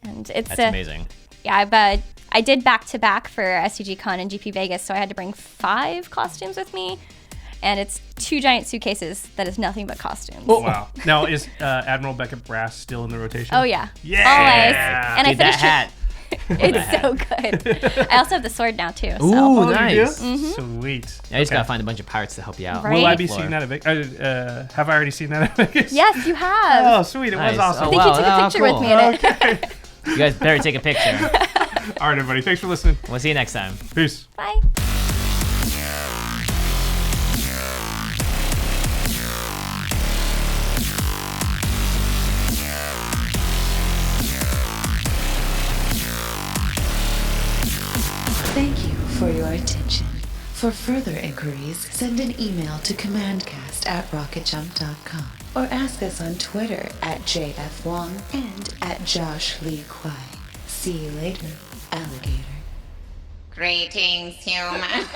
[SPEAKER 4] And it's...
[SPEAKER 3] That's amazing.
[SPEAKER 4] Yeah, I did back-to-back for SCG Con and GP Vegas, so I had to bring 5 costumes with me. And it's 2 giant suitcases that is nothing but costumes.
[SPEAKER 5] Oh, wow. Now, is Admiral Beckett Brass still in the rotation?
[SPEAKER 4] Oh, yeah.
[SPEAKER 5] Yeah.
[SPEAKER 4] Always. And
[SPEAKER 3] Dude, that hat.
[SPEAKER 4] It's so good. I also have the sword now, too. So.
[SPEAKER 3] Ooh,
[SPEAKER 5] Oh,
[SPEAKER 3] nice.
[SPEAKER 5] you do?
[SPEAKER 4] Mm-hmm.
[SPEAKER 5] Sweet.
[SPEAKER 3] I just gotta find a bunch of pirates to help you out.
[SPEAKER 4] Right.
[SPEAKER 5] Will I be
[SPEAKER 3] Floor.
[SPEAKER 5] seeing that at Vegas? Have I already seen that at Vegas?
[SPEAKER 4] Yes, you have.
[SPEAKER 5] Oh, sweet. It was
[SPEAKER 3] Nice.
[SPEAKER 5] awesome.
[SPEAKER 4] I think you took a picture with me in it.
[SPEAKER 3] You guys better take a picture.
[SPEAKER 5] All right, everybody. Thanks for listening.
[SPEAKER 3] We'll see you next time.
[SPEAKER 5] Peace.
[SPEAKER 4] Bye.
[SPEAKER 2] Thank you for your attention. For further inquiries, send an email to commandcast@rocketjump.com or ask us on Twitter @JFWong and @JoshLeeQuai. See you later, alligator.
[SPEAKER 6] Greetings, humans.